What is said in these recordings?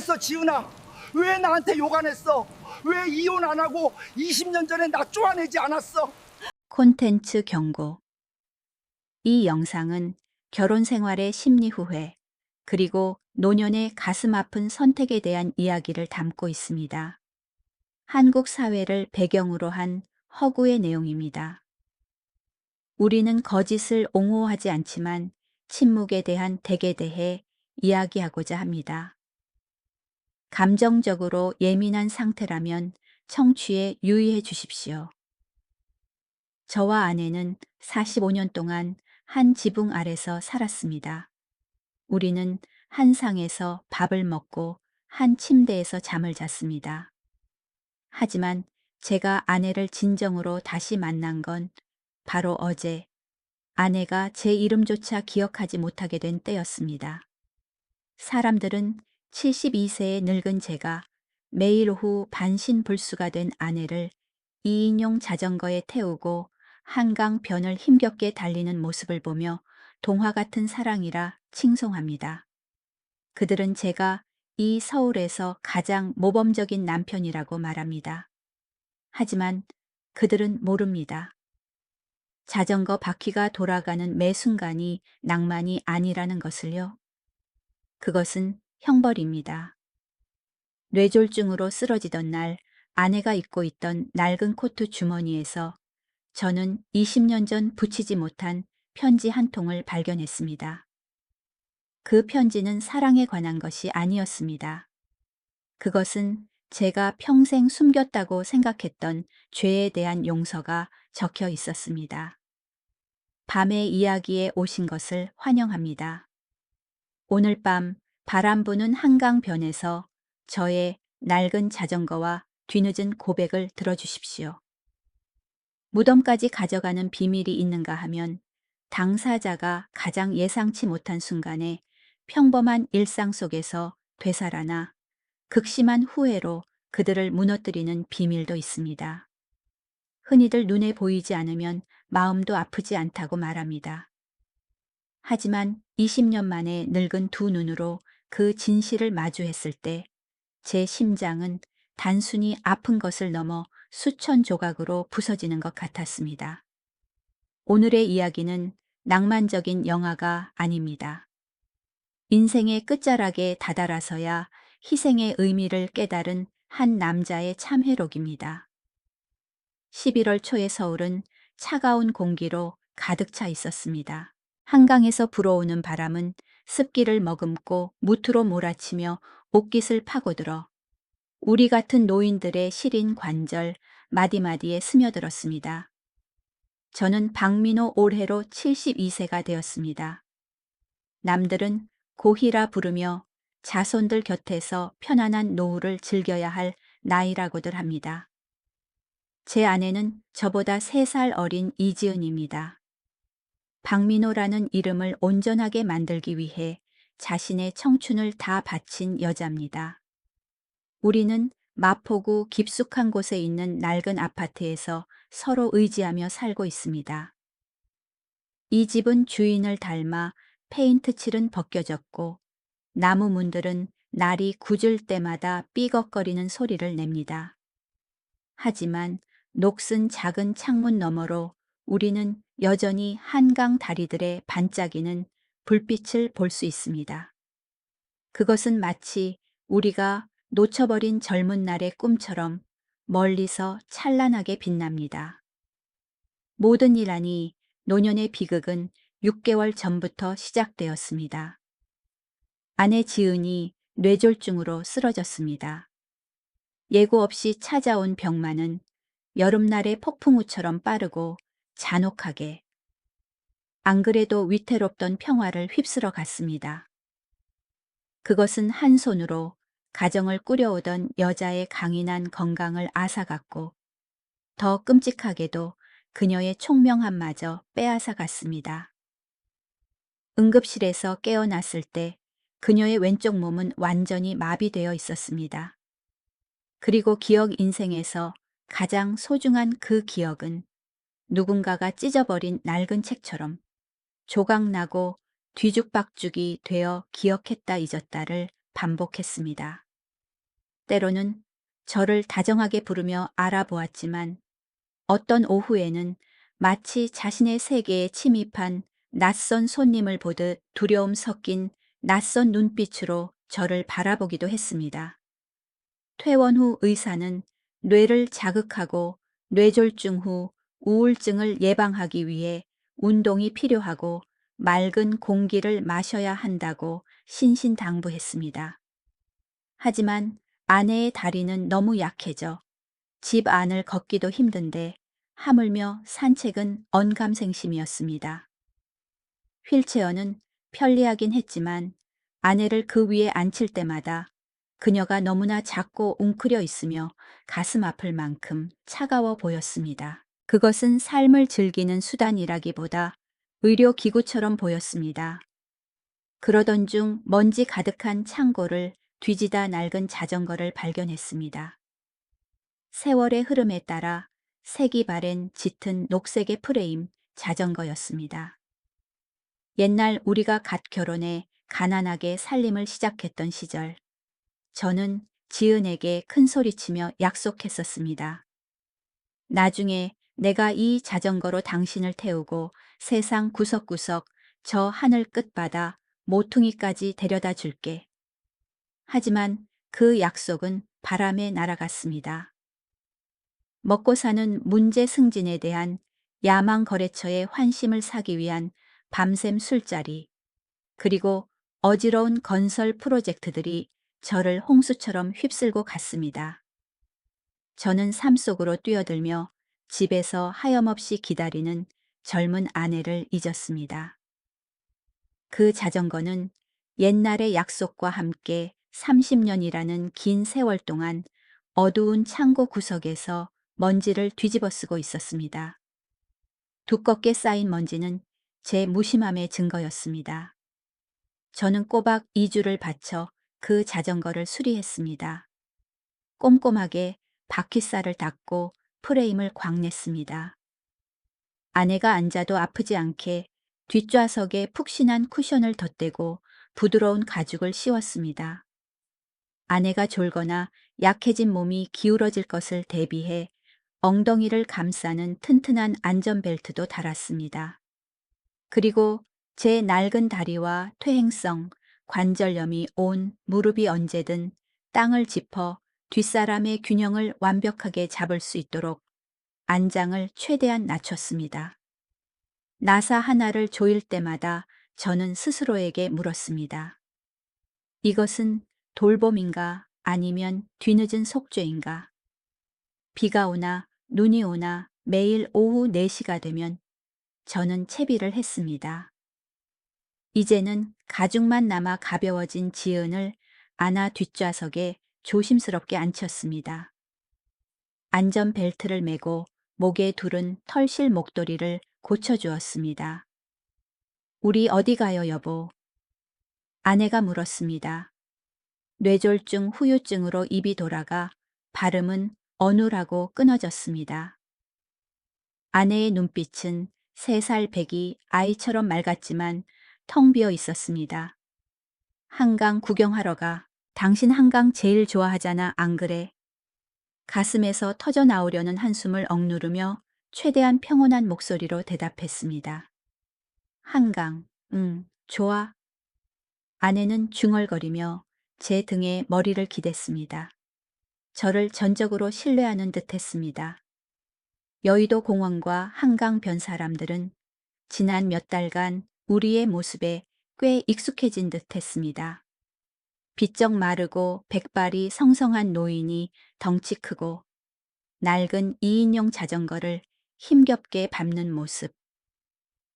그랬어, 지은아? 왜 나한테 욕 안 했어? 왜 이혼 안 하고 20년 전에 나 쪼아내지 않았어? 콘텐츠 경고. 이 영상은 결혼 생활의 심리 후회, 그리고 노년의 가슴 아픈 선택에 대한 이야기를 담고 있습니다. 한국 사회를 배경으로 한 허구의 내용입니다. 우리는 거짓을 옹호하지 않지만 침묵에 대한 덕에 대해 이야기하고자 합니다. 감정적으로 예민한 상태라면 청취에 유의해 주십시오. 저와 아내는 45년 동안 한 지붕 아래서 살았습니다. 우리는 한 상에서 밥을 먹고 한 침대에서 잠을 잤습니다. 하지만 제가 아내를 진정으로 다시 만난 건 바로 어제, 아내가 제 이름조차 기억하지 못하게 된 때였습니다. 사람들은 72세의 늙은 제가 매일 오후 반신불수가 된 아내를 2인용 자전거에 태우고 한강 변을 힘겹게 달리는 모습을 보며 동화 같은 사랑이라 칭송합니다. 그들은 제가 이 서울에서 가장 모범적인 남편이라고 말합니다. 하지만 그들은 모릅니다. 자전거 바퀴가 돌아가는 매 순간이 낭만이 아니라는 것을요. 그것은 형벌입니다. 뇌졸중으로 쓰러지던 날 아내가 입고 있던 낡은 코트 주머니에서 저는 20년 전 붙이지 못한 편지 한 통을 발견했습니다. 그 편지는 사랑에 관한 것이 아니었습니다. 그것은 제가 평생 숨겼다고 생각했던 죄에 대한 용서가 적혀 있었습니다. 밤의 이야기에 오신 것을 환영합니다. 오늘 밤 바람 부는 한강변에서 저의 낡은 자전거와 뒤늦은 고백을 들어주십시오. 무덤까지 가져가는 비밀이 있는가 하면 당사자가 가장 예상치 못한 순간에 평범한 일상 속에서 되살아나 극심한 후회로 그들을 무너뜨리는 비밀도 있습니다. 흔히들 눈에 보이지 않으면 마음도 아프지 않다고 말합니다. 하지만 20년 만에 늙은 두 눈으로 그 진실을 마주했을 때 제 심장은 단순히 아픈 것을 넘어 수천 조각으로 부서지는 것 같았습니다. 오늘의 이야기는 낭만적인 영화가 아닙니다. 인생의 끝자락에 다다라서야 희생의 의미를 깨달은 한 남자의 참회록입니다. 11월 초의 서울은 차가운 공기로 가득 차 있었습니다. 한강에서 불어오는 바람은 습기를 머금고 무트로 몰아치며 옷깃을 파고들어 우리 같은 노인들의 시린 관절 마디마디에 스며들었습니다. 저는 박민호 올해로 72세가 되었습니다. 남들은 고희라 부르며 자손들 곁에서 편안한 노후를 즐겨야 할 나이라고들 합니다. 제 아내는 저보다 3살 어린 이지은입니다. 박민호라는 이름을 온전하게 만들기 위해 자신의 청춘을 다 바친 여자입니다. 우리는 마포구 깊숙한 곳에 있는 낡은 아파트에서 서로 의지하며 살고 있습니다. 이 집은 주인을 닮아 페인트 칠은 벗겨졌고 나무 문들은 날이 굳을 때마다 삐걱거리는 소리를 냅니다. 하지만 녹슨 작은 창문 너머로 우리는 여전히 한강 다리들의 반짝이는 불빛을 볼 수 있습니다. 그것은 마치 우리가 놓쳐버린 젊은 날의 꿈처럼 멀리서 찬란하게 빛납니다. 모든 일 아니 노년의 비극은 6개월 전부터 시작되었습니다. 아내 지은이 뇌졸중으로 쓰러졌습니다. 예고 없이 찾아온 병만은 여름날의 폭풍우처럼 빠르고 잔혹하게, 안 그래도 위태롭던 평화를 휩쓸어 갔습니다. 그것은 한 손으로 가정을 꾸려오던 여자의 강인한 건강을 앗아갔고 더 끔찍하게도 그녀의 총명함마저 빼앗아 갔습니다. 응급실에서 깨어났을 때 그녀의 왼쪽 몸은 완전히 마비되어 있었습니다. 그리고 기억 인생에서 가장 소중한 그 기억은 누군가가 찢어버린 낡은 책처럼 조각나고 뒤죽박죽이 되어 기억했다 잊었다를 반복했습니다. 때로는 저를 다정하게 부르며 알아보았지만 어떤 오후에는 마치 자신의 세계에 침입한 낯선 손님을 보듯 두려움 섞인 낯선 눈빛으로 저를 바라보기도 했습니다. 퇴원 후 의사는 뇌를 자극하고 뇌졸중 후 우울증을 예방하기 위해 운동이 필요하고 맑은 공기를 마셔야 한다고 신신당부했습니다. 하지만 아내의 다리는 너무 약해져 집 안을 걷기도 힘든데 하물며 산책은 언감생심이었습니다. 휠체어는 편리하긴 했지만 아내를 그 위에 앉힐 때마다 그녀가 너무나 작고 웅크려 있으며 가슴 아플 만큼 차가워 보였습니다. 그것은 삶을 즐기는 수단이라기보다 의료기구처럼 보였습니다. 그러던 중 먼지 가득한 창고를 뒤지다 낡은 자전거를 발견했습니다. 세월의 흐름에 따라 색이 바랜 짙은 녹색의 프레임 자전거였습니다. 옛날 우리가 갓 결혼해 가난하게 살림을 시작했던 시절, 저는 지은에게 큰 소리치며 약속했었습니다. 나중에 내가 이 자전거로 당신을 태우고 세상 구석구석 저 하늘 끝바다 모퉁이까지 데려다 줄게. 하지만 그 약속은 바람에 날아갔습니다. 먹고 사는 문제 승진에 대한 야망 거래처의 환심을 사기 위한 밤샘 술자리, 그리고 어지러운 건설 프로젝트들이 저를 홍수처럼 휩쓸고 갔습니다. 저는 삶 속으로 뛰어들며 집에서 하염없이 기다리는 젊은 아내를 잊었습니다. 그 자전거는 옛날의 약속과 함께 30년이라는 긴 세월 동안 어두운 창고 구석에서 먼지를 뒤집어 쓰고 있었습니다. 두껍게 쌓인 먼지는 제 무심함의 증거였습니다. 저는 꼬박 2주를 바쳐 그 자전거를 수리했습니다. 꼼꼼하게 바퀴살을 닦고 프레임을 광냈습니다. 아내가 앉아도 아프지 않게 뒷좌석에 푹신한 쿠션을 덧대고 부드러운 가죽을 씌웠습니다. 아내가 졸거나 약해진 몸이 기울어질 것을 대비해 엉덩이를 감싸는 튼튼한 안전벨트도 달았습니다. 그리고 제 낡은 다리와 퇴행성, 관절염이 온 무릎이 언제든 땅을 짚어 뒷사람의 균형을 완벽하게 잡을 수 있도록 안장을 최대한 낮췄습니다. 나사 하나를 조일 때마다 저는 스스로에게 물었습니다. 이것은 돌봄인가 아니면 뒤늦은 속죄인가? 비가 오나 눈이 오나 매일 오후 4시가 되면 저는 채비를 했습니다. 이제는 가죽만 남아 가벼워진 지은을 안아 뒷좌석에 조심스럽게 앉혔습니다. 안전벨트를 매고 목에 두른 털실 목도리를 고쳐주었습니다. 우리 어디 가요, 여보? 아내가 물었습니다. 뇌졸중 후유증으로 입이 돌아가 발음은 어눌하고 끊어졌습니다. 아내의 눈빛은 3살 배기 아이처럼 맑았지만 텅 비어 있었습니다. 한강 구경하러 가. 당신 한강 제일 좋아하잖아, 안 그래? 가슴에서 터져 나오려는 한숨을 억누르며 최대한 평온한 목소리로 대답했습니다. 한강, 좋아. 아내는 중얼거리며 제 등에 머리를 기댔습니다. 저를 전적으로 신뢰하는 듯 했습니다. 여의도 공원과 한강변 사람들은 지난 몇 달간 우리의 모습에 꽤 익숙해진 듯 했습니다. 비쩍 마르고 백발이 성성한 노인이 덩치 크고 낡은 2인용 자전거를 힘겹게 밟는 모습.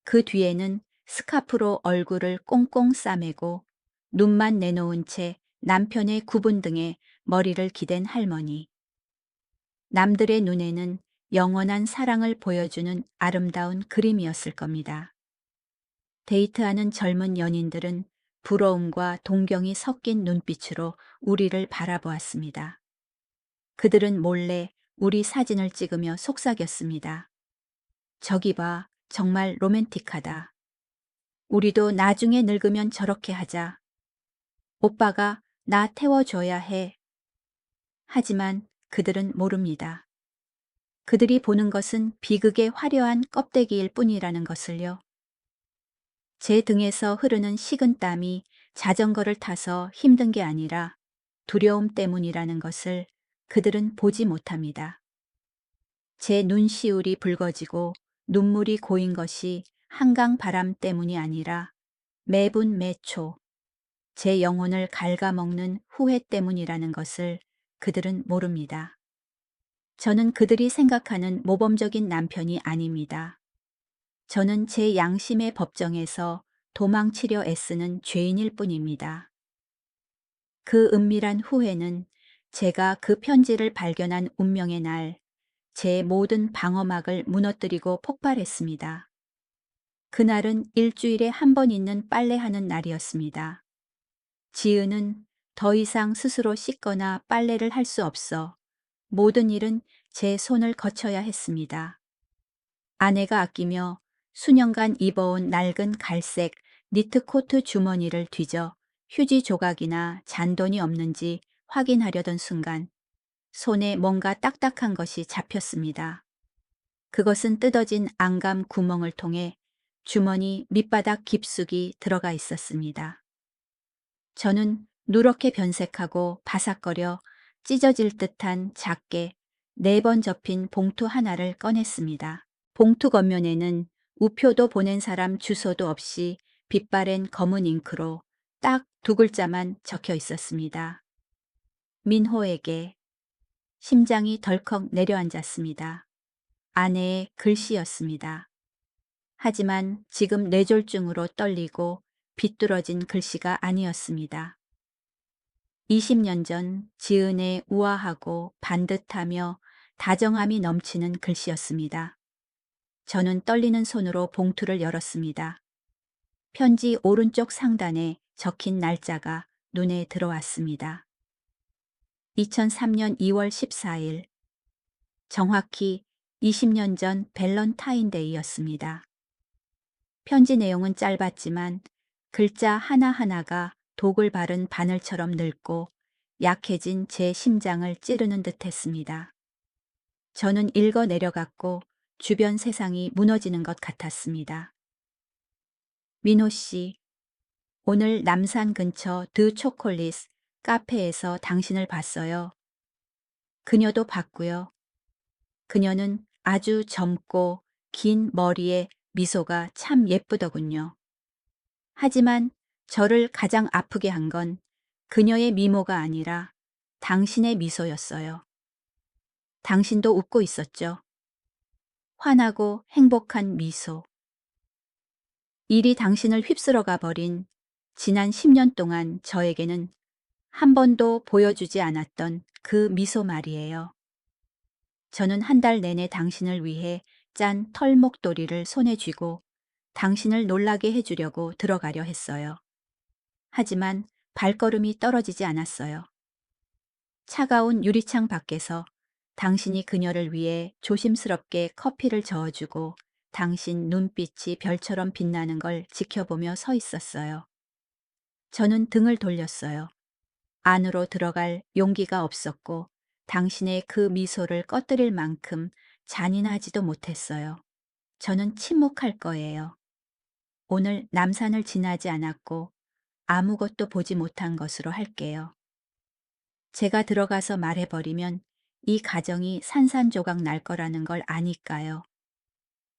그 뒤에는 스카프로 얼굴을 꽁꽁 싸매고 눈만 내놓은 채 남편의 구분 등에 머리를 기댄 할머니. 남들의 눈에는 영원한 사랑을 보여주는 아름다운 그림이었을 겁니다. 데이트하는 젊은 연인들은 부러움과 동경이 섞인 눈빛으로 우리를 바라보았습니다. 그들은 몰래 우리 사진을 찍으며 속삭였습니다. 저기 봐, 정말 로맨틱하다. 우리도 나중에 늙으면 저렇게 하자. 오빠가 나 태워줘야 해. 하지만 그들은 모릅니다. 그들이 보는 것은 비극의 화려한 껍데기일 뿐이라는 것을요. 제 등에서 흐르는 식은 땀이 자전거를 타서 힘든 게 아니라 두려움 때문이라는 것을 그들은 보지 못합니다. 제 눈시울이 붉어지고 눈물이 고인 것이 한강 바람 때문이 아니라 매분 매초 제 영혼을 갉아먹는 후회 때문이라는 것을 그들은 모릅니다. 저는 그들이 생각하는 모범적인 남편이 아닙니다. 저는 제 양심의 법정에서 도망치려 애쓰는 죄인일 뿐입니다. 그 은밀한 후회는 제가 그 편지를 발견한 운명의 날, 제 모든 방어막을 무너뜨리고 폭발했습니다. 그날은 일주일에 한 번 있는 빨래하는 날이었습니다. 지은은 더 이상 스스로 씻거나 빨래를 할 수 없어 모든 일은 제 손을 거쳐야 했습니다. 아내가 아끼며 수년간 입어온 낡은 갈색 니트 코트 주머니를 뒤져 휴지 조각이나 잔돈이 없는지 확인하려던 순간 손에 뭔가 딱딱한 것이 잡혔습니다. 그것은 뜯어진 앙감 구멍을 통해 주머니 밑바닥 깊숙이 들어가 있었습니다. 저는 누렇게 변색하고 바삭거려 찢어질 듯한 작게 4번 접힌 봉투 하나를 꺼냈습니다. 봉투 겉면에는 우표도 보낸 사람 주소도 없이 빛바랜 검은 잉크로 딱 2글자만 적혀 있었습니다. 민호에게. 심장이 덜컥 내려앉았습니다. 아내의 글씨였습니다. 하지만 지금 뇌졸중으로 떨리고 비뚤어진 글씨가 아니었습니다. 20년 전 지은의 우아하고 반듯하며 다정함이 넘치는 글씨였습니다. 저는 떨리는 손으로 봉투를 열었습니다. 편지 오른쪽 상단에 적힌 날짜가 눈에 들어왔습니다. 2003년 2월 14일. 정확히 20년 전 밸런타인데이였습니다. 편지 내용은 짧았지만 글자 하나하나가 독을 바른 바늘처럼 늙고 약해진 제 심장을 찌르는 듯했습니다. 저는 읽어 내려갔고 주변 세상이 무너지는 것 같았습니다. 민호 씨, 오늘 남산 근처 드 초콜릿 카페에서 당신을 봤어요. 그녀도 봤고요. 그녀는 아주 젊고 긴 머리에 미소가 참 예쁘더군요. 하지만 저를 가장 아프게 한 건 그녀의 미모가 아니라 당신의 미소였어요. 당신도 웃고 있었죠. 환하고 행복한 미소. 일이 당신을 휩쓸어가 버린 지난 10년 동안 저에게는 한 번도 보여주지 않았던 그 미소 말이에요. 저는 한 달 내내 당신을 위해 짠 털목도리를 손에 쥐고 당신을 놀라게 해주려고 들어가려 했어요. 하지만 발걸음이 떨어지지 않았어요. 차가운 유리창 밖에서 당신이 그녀를 위해 조심스럽게 커피를 저어주고 당신 눈빛이 별처럼 빛나는 걸 지켜보며 서 있었어요. 저는 등을 돌렸어요. 안으로 들어갈 용기가 없었고 당신의 그 미소를 꺼뜨릴 만큼 잔인하지도 못했어요. 저는 침묵할 거예요. 오늘 남산을 지나지 않았고 아무것도 보지 못한 것으로 할게요. 제가 들어가서 말해버리면 이 가정이 산산조각 날 거라는 걸 아니까요.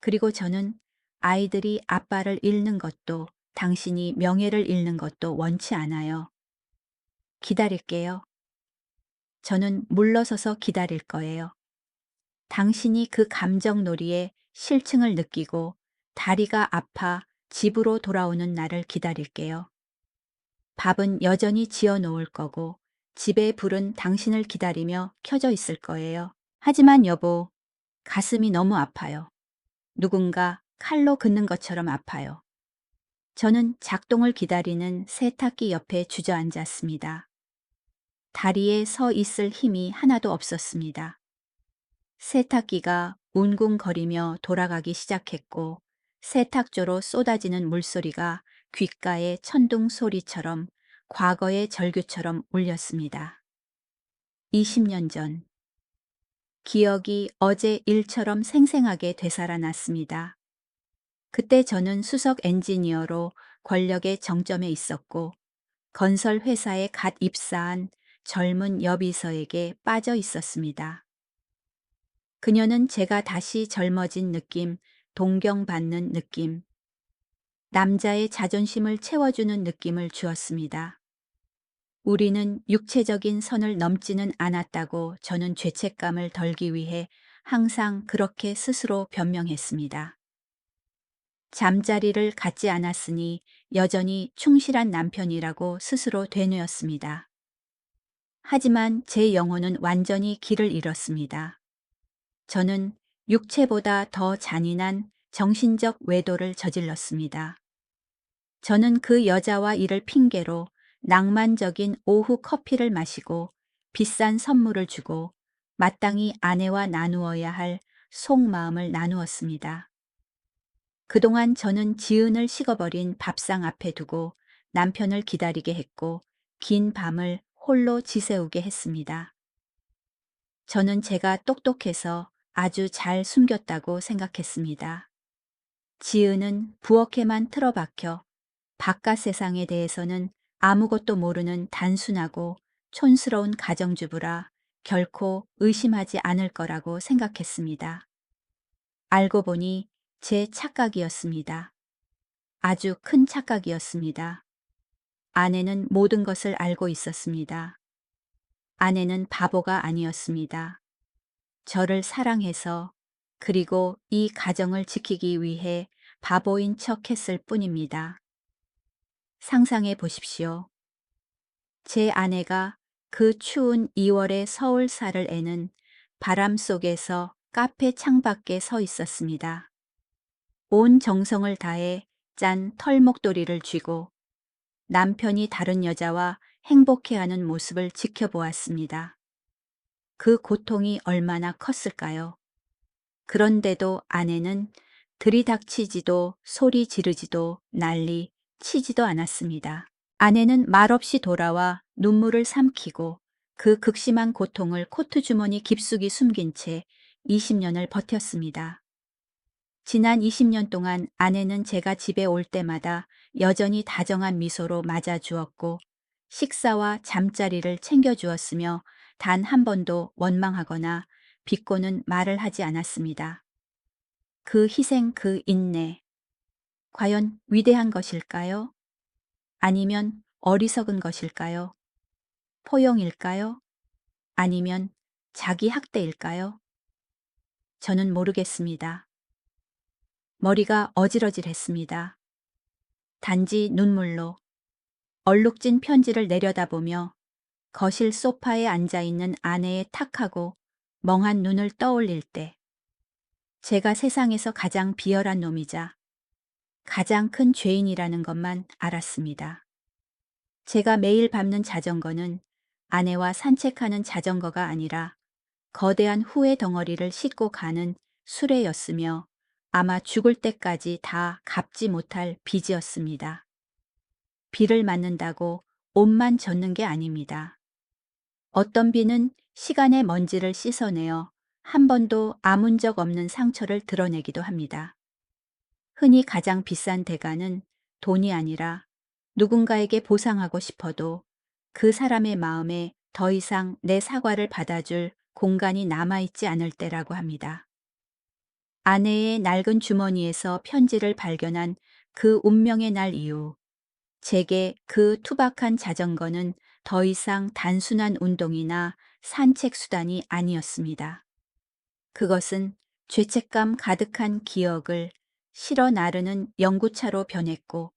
그리고 저는 아이들이 아빠를 잃는 것도 당신이 명예를 잃는 것도 원치 않아요. 기다릴게요. 저는 물러서서 기다릴 거예요. 당신이 그 감정놀이에 실증을 느끼고 다리가 아파 집으로 돌아오는 날을 기다릴게요. 밥은 여전히 지어 놓을 거고 집의 불은 당신을 기다리며 켜져 있을 거예요. 하지만 여보, 가슴이 너무 아파요. 누군가 칼로 긋는 것처럼 아파요. 저는 작동을 기다리는 세탁기 옆에 주저앉았습니다. 다리에 서 있을 힘이 하나도 없었습니다. 세탁기가 웅궁거리며 돌아가기 시작했고 세탁조로 쏟아지는 물소리가 귓가의 천둥 소리처럼 과거의 절규처럼 울렸습니다. 20년 전. 기억이 어제 일처럼 생생하게 되살아났습니다. 그때 저는 수석 엔지니어로 권력의 정점에 있었고, 건설 회사에 갓 입사한 젊은 여비서에게 빠져 있었습니다. 그녀는 제가 다시 젊어진 느낌, 동경받는 느낌, 남자의 자존심을 채워주는 느낌을 주었습니다. 우리는 육체적인 선을 넘지는 않았다고 저는 죄책감을 덜기 위해 항상 그렇게 스스로 변명했습니다. 잠자리를 갖지 않았으니 여전히 충실한 남편이라고 스스로 되뇌었습니다. 하지만 제 영혼은 완전히 길을 잃었습니다. 저는 육체보다 더 잔인한 정신적 외도를 저질렀습니다. 저는 그 여자와 이를 핑계로 낭만적인 오후 커피를 마시고 비싼 선물을 주고 마땅히 아내와 나누어야 할 속마음을 나누었습니다. 그동안 저는 지은을 식어버린 밥상 앞에 두고 남편을 기다리게 했고 긴 밤을 홀로 지새우게 했습니다. 저는 제가 똑똑해서 아주 잘 숨겼다고 생각했습니다. 지은은 부엌에만 틀어박혀 바깥 세상에 대해서는 아무것도 모르는 단순하고 촌스러운 가정주부라 결코 의심하지 않을 거라고 생각했습니다. 알고 보니 제 착각이었습니다. 아주 큰 착각이었습니다. 아내는 모든 것을 알고 있었습니다. 아내는 바보가 아니었습니다. 저를 사랑해서 그리고 이 가정을 지키기 위해 바보인 척 했을 뿐입니다. 상상해 보십시오. 제 아내가 그 추운 2월의 서울살을 애는 바람 속에서 카페 창밖에 서 있었습니다. 온 정성을 다해 짠 털목도리를 쥐고 남편이 다른 여자와 행복해하는 모습을 지켜보았습니다. 그 고통이 얼마나 컸을까요? 그런데도 아내는 들이닥치지도 소리 지르지도 난리 치지도 않았습니다. 아내는 말없이 돌아와 눈물을 삼키고 그 극심한 고통을 코트 주머니 깊숙이 숨긴 채 20년을 버텼습니다. 지난 20년 동안 아내는 제가 집에 올 때마다 여전히 다정한 미소로 맞아주었고 식사와 잠자리를 챙겨주었으며 단 한 번도 원망하거나 비꼬는 말을 하지 않았습니다. 그 희생, 그 인내, 과연 위대한 것일까요? 아니면 어리석은 것일까요? 포용일까요? 아니면 자기 학대일까요? 저는 모르겠습니다. 머리가 어질어질했습니다. 단지 눈물로 얼룩진 편지를 내려다보며 거실 소파에 앉아있는 아내의 탁하고 멍한 눈을 떠올릴 때 제가 세상에서 가장 비열한 놈이자 가장 큰 죄인이라는 것만 알았습니다. 제가 매일 밟는 자전거는 아내와 산책하는 자전거가 아니라 거대한 후회 덩어리를 싣고 가는 수레였으며 아마 죽을 때까지 다 갚지 못할 빚이었습니다. 비를 맞는다고 옷만 젖는 게 아닙니다. 어떤 비는 시간의 먼지를 씻어내어 한 번도 아문 적 없는 상처를 드러내기도 합니다. 흔히 가장 비싼 대가는 돈이 아니라 누군가에게 보상하고 싶어도 그 사람의 마음에 더 이상 내 사과를 받아줄 공간이 남아있지 않을 때라고 합니다. 아내의 낡은 주머니에서 편지를 발견한 그 운명의 날 이후 제게 그 투박한 자전거는 더 이상 단순한 운동이나 산책 수단이 아니었습니다. 그것은 죄책감 가득한 기억을 실어 나르는 연구차로 변했고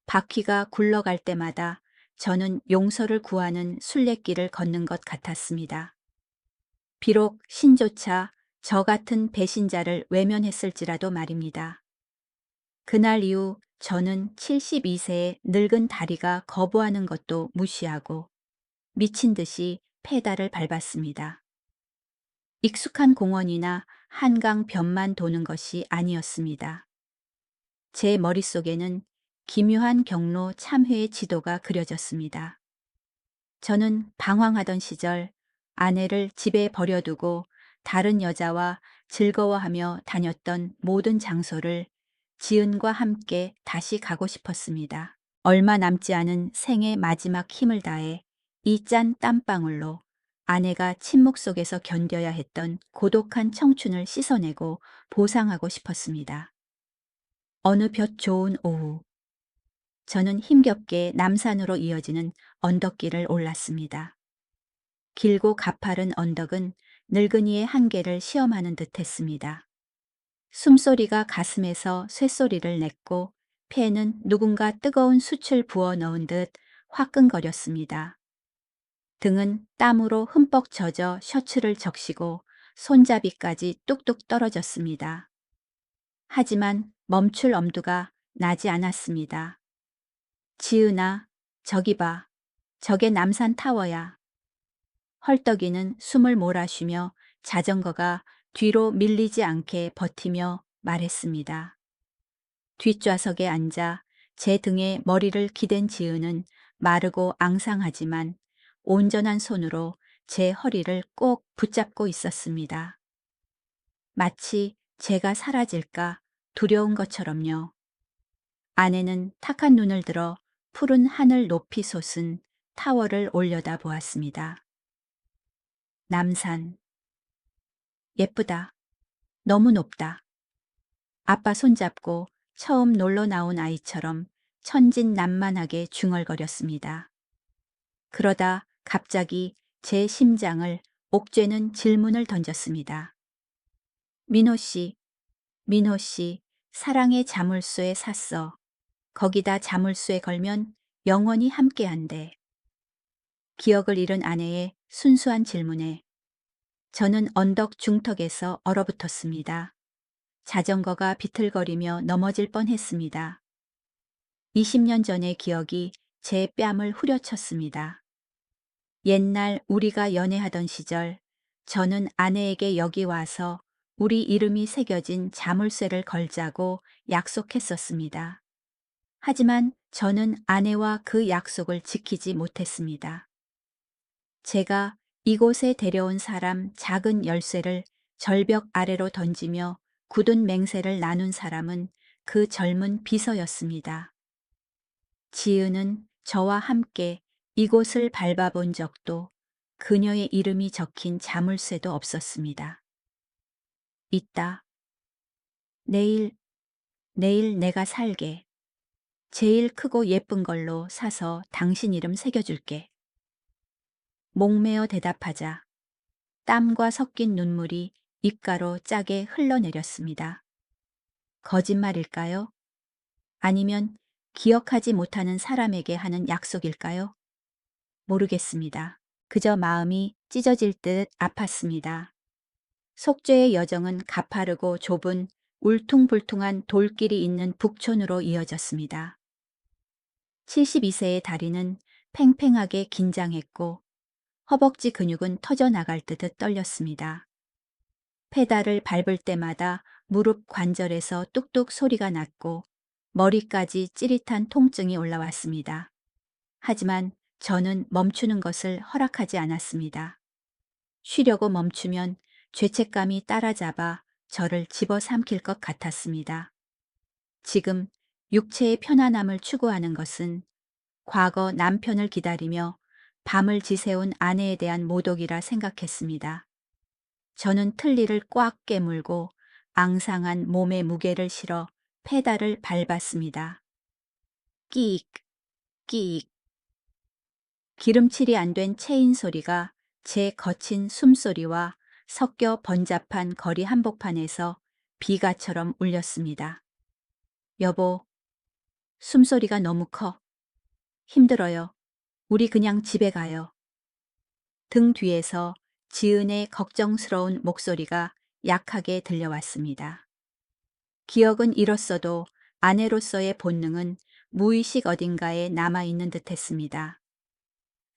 바퀴가 굴러갈 때마다 저는 용서를 구하는 순례길을 걷는 것 같았습니다. 비록 신조차 저 같은 배신자를 외면했을지라도 말입니다. 그날 이후 저는 72세의 늙은 다리가 거부하는 것도 무시하고 미친 듯이 페달을 밟았습니다. 익숙한 공원이나 한강 변만 도는 것이 아니었습니다. 제 머릿속에는 기묘한 경로 참회의 지도가 그려졌습니다. 저는 방황하던 시절 아내를 집에 버려두고 다른 여자와 즐거워하며 다녔던 모든 장소를 지은과 함께 다시 가고 싶었습니다. 얼마 남지 않은 생의 마지막 힘을 다해 이 짠 땀방울로 아내가 침묵 속에서 견뎌야 했던 고독한 청춘을 씻어내고 보상하고 싶었습니다. 어느 볕 좋은 오후, 저는 힘겹게 남산으로 이어지는 언덕길을 올랐습니다. 길고 가파른 언덕은 늙은이의 한계를 시험하는 듯 했습니다. 숨소리가 가슴에서 쇳소리를 냈고 폐에는 누군가 뜨거운 숯을 부어 넣은 듯 화끈거렸습니다. 등은 땀으로 흠뻑 젖어 셔츠를 적시고 손잡이까지 뚝뚝 떨어졌습니다. 하지만 멈출 엄두가 나지 않았습니다. 지은아, 저기 봐. 저게 남산 타워야. 헐떡이는 숨을 몰아쉬며 자전거가 뒤로 밀리지 않게 버티며 말했습니다. 뒷좌석에 앉아 제 등에 머리를 기댄 지은은 마르고 앙상하지만 온전한 손으로 제 허리를 꼭 붙잡고 있었습니다. 마치 제가 사라질까 두려운 것처럼요. 아내는 탁한 눈을 들어 푸른 하늘 높이 솟은 타워를 올려다 보았습니다. 남산. 예쁘다. 너무 높다. 아빠 손잡고 처음 놀러 나온 아이처럼 천진난만하게 중얼거렸습니다. 그러다 갑자기 제 심장을 옥죄는 질문을 던졌습니다. 민호 씨, 민호 씨, 사랑의 자물쇠에 샀어. 거기다 자물쇠 걸면 영원히 함께한대. 기억을 잃은 아내의 순수한 질문에 저는 언덕 중턱에서 얼어붙었습니다. 자전거가 비틀거리며 넘어질 뻔했습니다. 20년 전의 기억이 제 뺨을 후려쳤습니다. 옛날 우리가 연애하던 시절 저는 아내에게 여기 와서 우리 이름이 새겨진 자물쇠를 걸자고 약속했었습니다. 하지만 저는 아내와 그 약속을 지키지 못했습니다. 제가 이곳에 데려온 사람 작은 열쇠를 절벽 아래로 던지며 굳은 맹세를 나눈 사람은 그 젊은 비서였습니다. 지은은 저와 함께 이곳을 밟아본 적도 그녀의 이름이 적힌 자물쇠도 없었습니다. 있다. 내일 내가 살게. 제일 크고 예쁜 걸로 사서 당신 이름 새겨줄게. 목매어 대답하자 땀과 섞인 눈물이 입가로 짜게 흘러내렸습니다. 거짓말일까요? 아니면 기억하지 못하는 사람에게 하는 약속일까요? 모르겠습니다. 그저 마음이 찢어질 듯 아팠습니다. 속죄의 여정은 가파르고 좁은 울퉁불퉁한 돌길이 있는 북촌으로 이어졌습니다. 72세의 다리는 팽팽하게 긴장했고 허벅지 근육은 터져나갈 듯 떨렸습니다. 페달을 밟을 때마다 무릎 관절에서 뚝뚝 소리가 났고 머리까지 찌릿한 통증이 올라왔습니다. 하지만 저는 멈추는 것을 허락하지 않았습니다. 쉬려고 멈추면 죄책감이 따라잡아 저를 집어삼킬 것 같았습니다. 지금 육체의 편안함을 추구하는 것은 과거 남편을 기다리며 밤을 지새운 아내에 대한 모독이라 생각했습니다. 저는 틀니를 꽉 깨물고 앙상한 몸에 무게를 실어 페달을 밟았습니다. 끼익, 끼익. 기름칠이 안 된 체인 소리가 제 거친 숨소리와 섞여 번잡한 거리 한복판에서 비가처럼 울렸습니다. 여보, 숨소리가 너무 커. 힘들어요. 우리 그냥 집에 가요. 등 뒤에서 지은의 걱정스러운 목소리가 약하게 들려왔습니다. 기억은 잃었어도 아내로서의 본능은 무의식 어딘가에 남아있는 듯했습니다.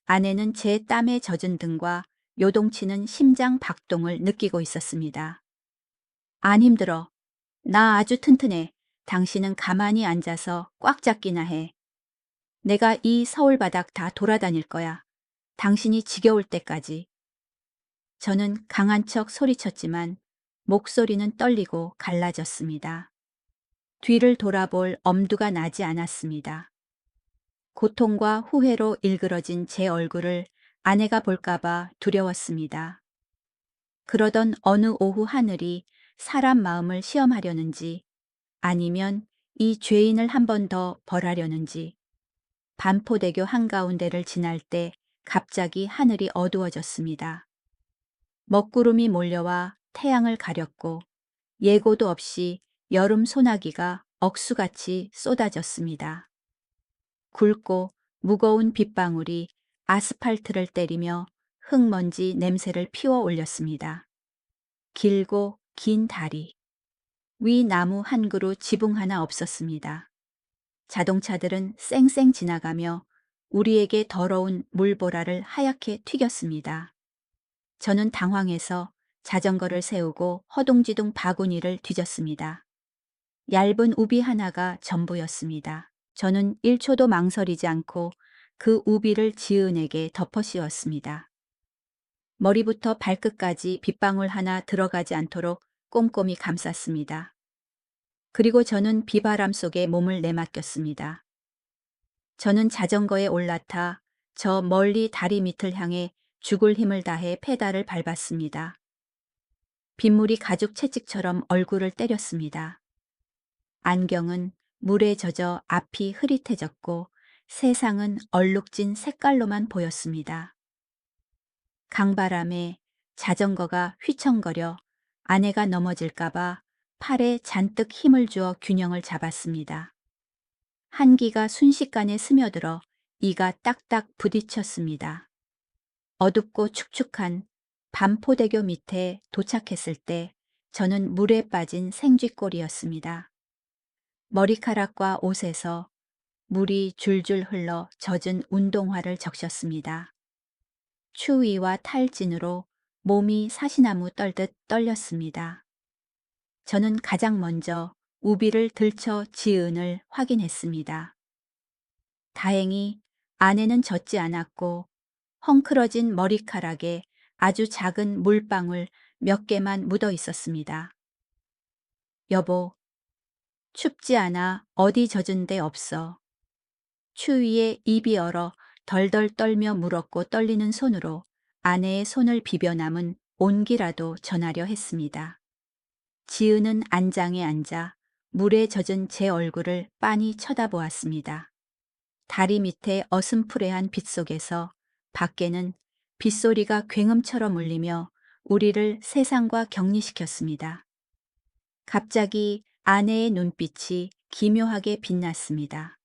아내는 제 땀에 젖은 등과 요동치는 심장 박동을 느끼고 있었습니다. 안 힘들어. 나 아주 튼튼해. 당신은 가만히 앉아서 꽉 잡기나 해. 내가 이 서울 바닥 다 돌아다닐 거야. 당신이 지겨울 때까지. 저는 강한 척 소리쳤지만 목소리는 떨리고 갈라졌습니다. 뒤를 돌아볼 엄두가 나지 않았습니다. 고통과 후회로 일그러진 제 얼굴을 아내가 볼까봐 두려웠습니다. 그러던 어느 오후 하늘이 사람 마음을 시험하려는지 아니면 이 죄인을 한 번 더 벌하려는지 반포대교 한가운데를 지날 때 갑자기 하늘이 어두워졌습니다. 먹구름이 몰려와 태양을 가렸고 예고도 없이 여름 소나기가 억수같이 쏟아졌습니다. 굵고 무거운 빗방울이 아스팔트를 때리며 흙먼지 냄새를 피워 올렸습니다. 길고 긴 다리. 위 나무 한 그루 지붕 하나 없었습니다. 자동차들은 쌩쌩 지나가며 우리에게 더러운 물보라를 하얗게 튀겼습니다. 저는 당황해서 자전거를 세우고 허둥지둥 바구니를 뒤졌습니다. 얇은 우비 하나가 전부였습니다. 저는 1초도 망설이지 않고 그 우비를 지은에게 덮어 씌웠습니다. 머리부터 발끝까지 빗방울 하나 들어가지 않도록 꼼꼼히 감쌌습니다. 그리고 저는 비바람 속에 몸을 내맡겼습니다. 저는 자전거에 올라타 저 멀리 다리 밑을 향해 죽을 힘을 다해 페달을 밟았습니다. 빗물이 가죽 채찍처럼 얼굴을 때렸습니다. 안경은 물에 젖어 앞이 흐릿해졌고 세상은 얼룩진 색깔로만 보였습니다. 강바람에 자전거가 휘청거려 아내가 넘어질까봐 팔에 잔뜩 힘을 주어 균형을 잡았습니다. 한기가 순식간에 스며들어 이가 딱딱 부딪혔습니다. 어둡고 축축한 반포대교 밑에 도착했을 때 저는 물에 빠진 생쥐꼴이었습니다. 머리카락과 옷에서 물이 줄줄 흘러 젖은 운동화를 적셨습니다. 추위와 탈진으로 몸이 사시나무 떨듯 떨렸습니다. 저는 가장 먼저 우비를 들쳐 지은을 확인했습니다. 다행히 아내는 젖지 않았고 헝클어진 머리카락에 아주 작은 물방울 몇 개만 묻어 있었습니다. 여보, 춥지 않아. 어디 젖은 데 없어. 추위에 입이 얼어 덜덜 떨며 물었고 떨리는 손으로 아내의 손을 비벼 남은 온기라도 전하려 했습니다. 지은은 안장에 앉아 물에 젖은 제 얼굴을 빤히 쳐다보았습니다. 다리 밑에 어슴푸레한 빛 속에서 밖에는 빗소리가 굉음처럼 울리며 우리를 세상과 격리시켰습니다. 갑자기 아내의 눈빛이 기묘하게 빛났습니다.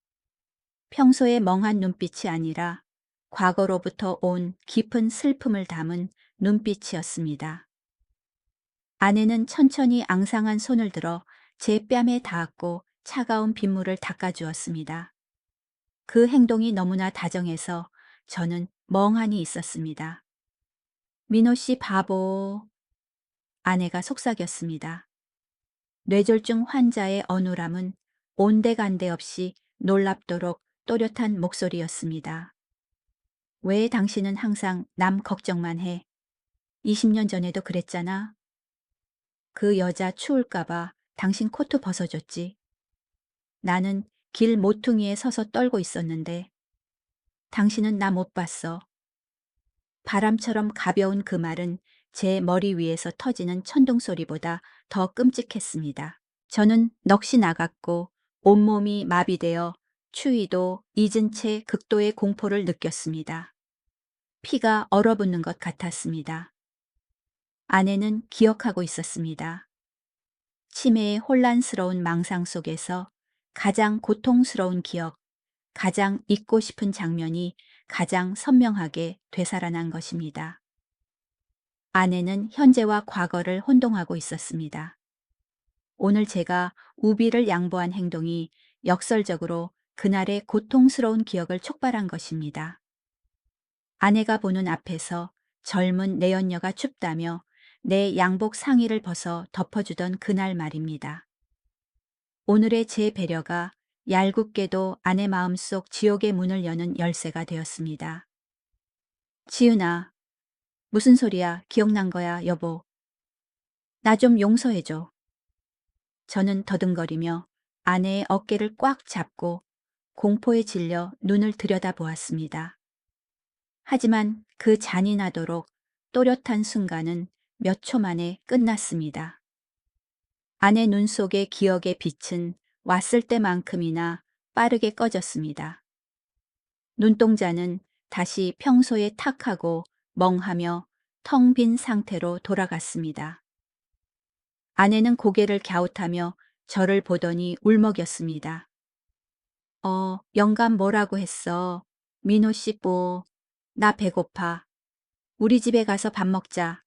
평소의 멍한 눈빛이 아니라 과거로부터 온 깊은 슬픔을 담은 눈빛이었습니다. 아내는 천천히 앙상한 손을 들어 제 뺨에 닿았고 차가운 빗물을 닦아주었습니다. 그 행동이 너무나 다정해서 저는 멍하니 있었습니다. 민호 씨 바보. 아내가 속삭였습니다. 뇌졸중 환자의 어눌함은 온데간데 없이 놀랍도록 또렷한 목소리였습니다. 왜 당신은 항상 남 걱정만 해? 20년 전에도 그랬잖아. 그 여자 추울까봐 당신 코트 벗어줬지. 나는 길 모퉁이에 서서 떨고 있었는데 당신은 나 못 봤어. 바람처럼 가벼운 그 말은 제 머리 위에서 터지는 천둥 소리보다 더 끔찍했습니다. 저는 넋이 나갔고 온몸이 마비되어 추위도 잊은 채 극도의 공포를 느꼈습니다. 피가 얼어붙는 것 같았습니다. 아내는 기억하고 있었습니다. 치매의 혼란스러운 망상 속에서 가장 고통스러운 기억, 가장 잊고 싶은 장면이 가장 선명하게 되살아난 것입니다. 아내는 현재와 과거를 혼동하고 있었습니다. 오늘 제가 우비를 양보한 행동이 역설적으로 그날의 고통스러운 기억을 촉발한 것입니다. 아내가 보는 앞에서 젊은 내연녀가 춥다며 내 양복 상의를 벗어 덮어주던 그날 말입니다. 오늘의 제 배려가 얄궂게도 아내 마음속 지옥의 문을 여는 열쇠가 되었습니다. 지은아, 무슨 소리야? 기억난 거야, 여보. 나 좀 용서해줘. 저는 더듬거리며 아내의 어깨를 꽉 잡고 공포에 질려 눈을 들여다보았습니다. 하지만 그 잔인하도록 또렷한 순간은 몇 초 만에 끝났습니다. 아내 눈 속의 기억의 빛은 왔을 때만큼이나 빠르게 꺼졌습니다. 눈동자는 다시 평소에 탁하고 멍하며 텅 빈 상태로 돌아갔습니다. 아내는 고개를 갸웃하며 저를 보더니 울먹였습니다. 영감 뭐라고 했어? 민호 씨 나 배고파. 우리 집에 가서 밥 먹자.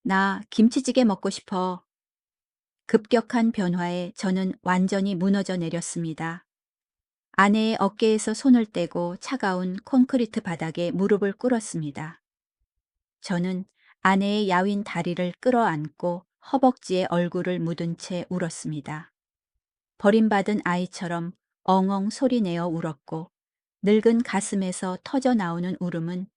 나 김치찌개 먹고 싶어. 급격한 변화에 저는 완전히 무너져 내렸습니다. 아내의 어깨에서 손을 떼고 차가운 콘크리트 바닥에 무릎을 꿇었습니다. 저는 아내의 야윈 다리를 끌어안고 허벅지에 얼굴을 묻은 채 울었습니다. 버림받은 아이처럼 엉엉 소리내어 울었고 늙은 가슴에서 터져 나오는 울음은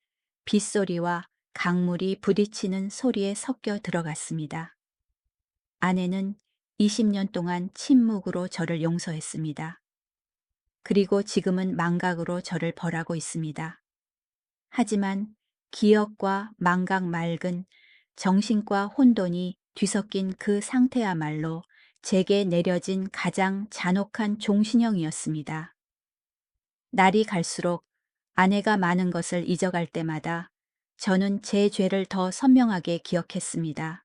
빗소리와 강물이 부딪히는 소리에 섞여 들어갔습니다. 아내는 20년 동안 침묵으로 저를 용서했습니다. 그리고 지금은 망각으로 저를 벌하고 있습니다. 하지만 기억과 망각 맑은 정신과 혼돈이 뒤섞인 그 상태야말로 제게 내려진 가장 잔혹한 종신형이었습니다. 날이 갈수록 아내가 많은 것을 잊어갈 때마다 저는 제 죄를 더 선명하게 기억했습니다.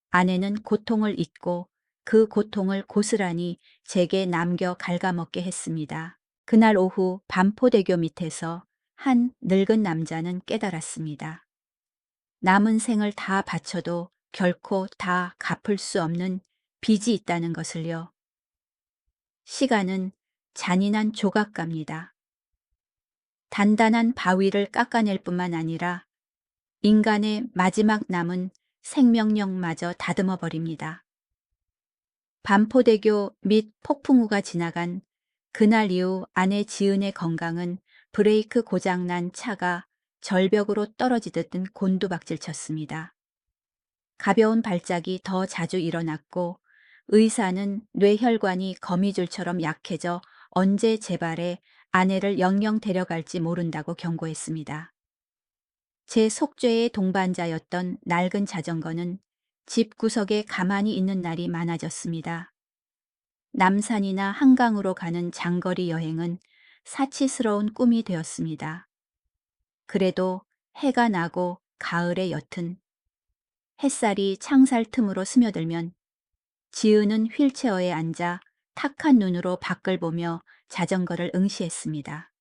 아내는 고통을 잊고 그 고통을 고스란히 제게 남겨 갉아먹게 했습니다. 그날 오후 반포대교 밑에서 한 늙은 남자는 깨달았습니다. 남은 생을 다 바쳐도 결코 다 갚을 수 없는 빚이 있다는 것을요. 시간은 잔인한 조각갑니다. 단단한 바위를 깎아낼 뿐만 아니라 인간의 마지막 남은 생명력마저 다듬어 버립니다. 반포대교 및 폭풍우가 지나간 그날 이후 아내 지은의 건강은 브레이크 고장난 차가 절벽으로 떨어지듯 곤두박질 쳤습니다. 가벼운 발작이 더 자주 일어났고 의사는 뇌혈관이 거미줄처럼 약해져 언제 재발해 아내를 영영 데려갈지 모른다고 경고했습니다. 제 속죄의 동반자였던 낡은 자전거는 집 구석에 가만히 있는 날이 많아졌습니다. 남산이나 한강으로 가는 장거리 여행은 사치스러운 꿈이 되었습니다. 그래도 해가 나고 가을의 옅은 햇살이 창살 틈으로 스며들면 지은은 휠체어에 앉아 탁한 눈으로 밖을 보며 자전거를 응시했습니다.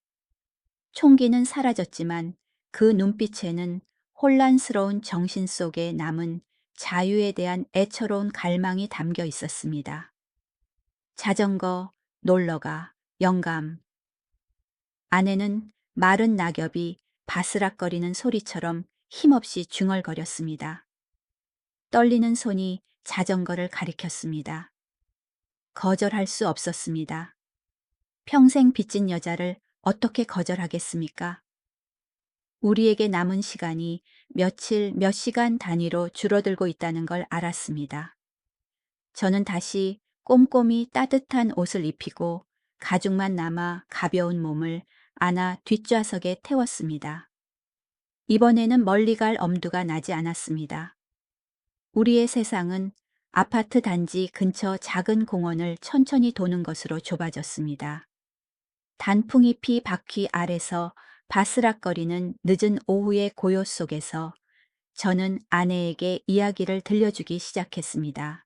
총기는 사라졌지만 그 눈빛에는 혼란스러운 정신 속에 남은 자유에 대한 애처로운 갈망이 담겨 있었습니다. 자전거, 놀러가, 영감. 아내는 마른 낙엽이 바스락거리는 소리처럼 힘없이 중얼거렸습니다. 떨리는 손이 자전거를 가리켰습니다. 거절할 수 없었습니다. 평생 빚진 여자를 어떻게 거절하겠습니까? 우리에게 남은 시간이 며칠, 몇 시간 단위로 줄어들고 있다는 걸 알았습니다. 저는 다시 꼼꼼히 따뜻한 옷을 입히고 가죽만 남아 가벼운 몸을 안아 뒷좌석에 태웠습니다. 이번에는 멀리 갈 엄두가 나지 않았습니다. 우리의 세상은 아파트 단지 근처 작은 공원을 천천히 도는 것으로 좁아졌습니다. 단풍잎이 바퀴 아래서 바스락거리는 늦은 오후의 고요 속에서 저는 아내에게 이야기를 들려주기 시작했습니다.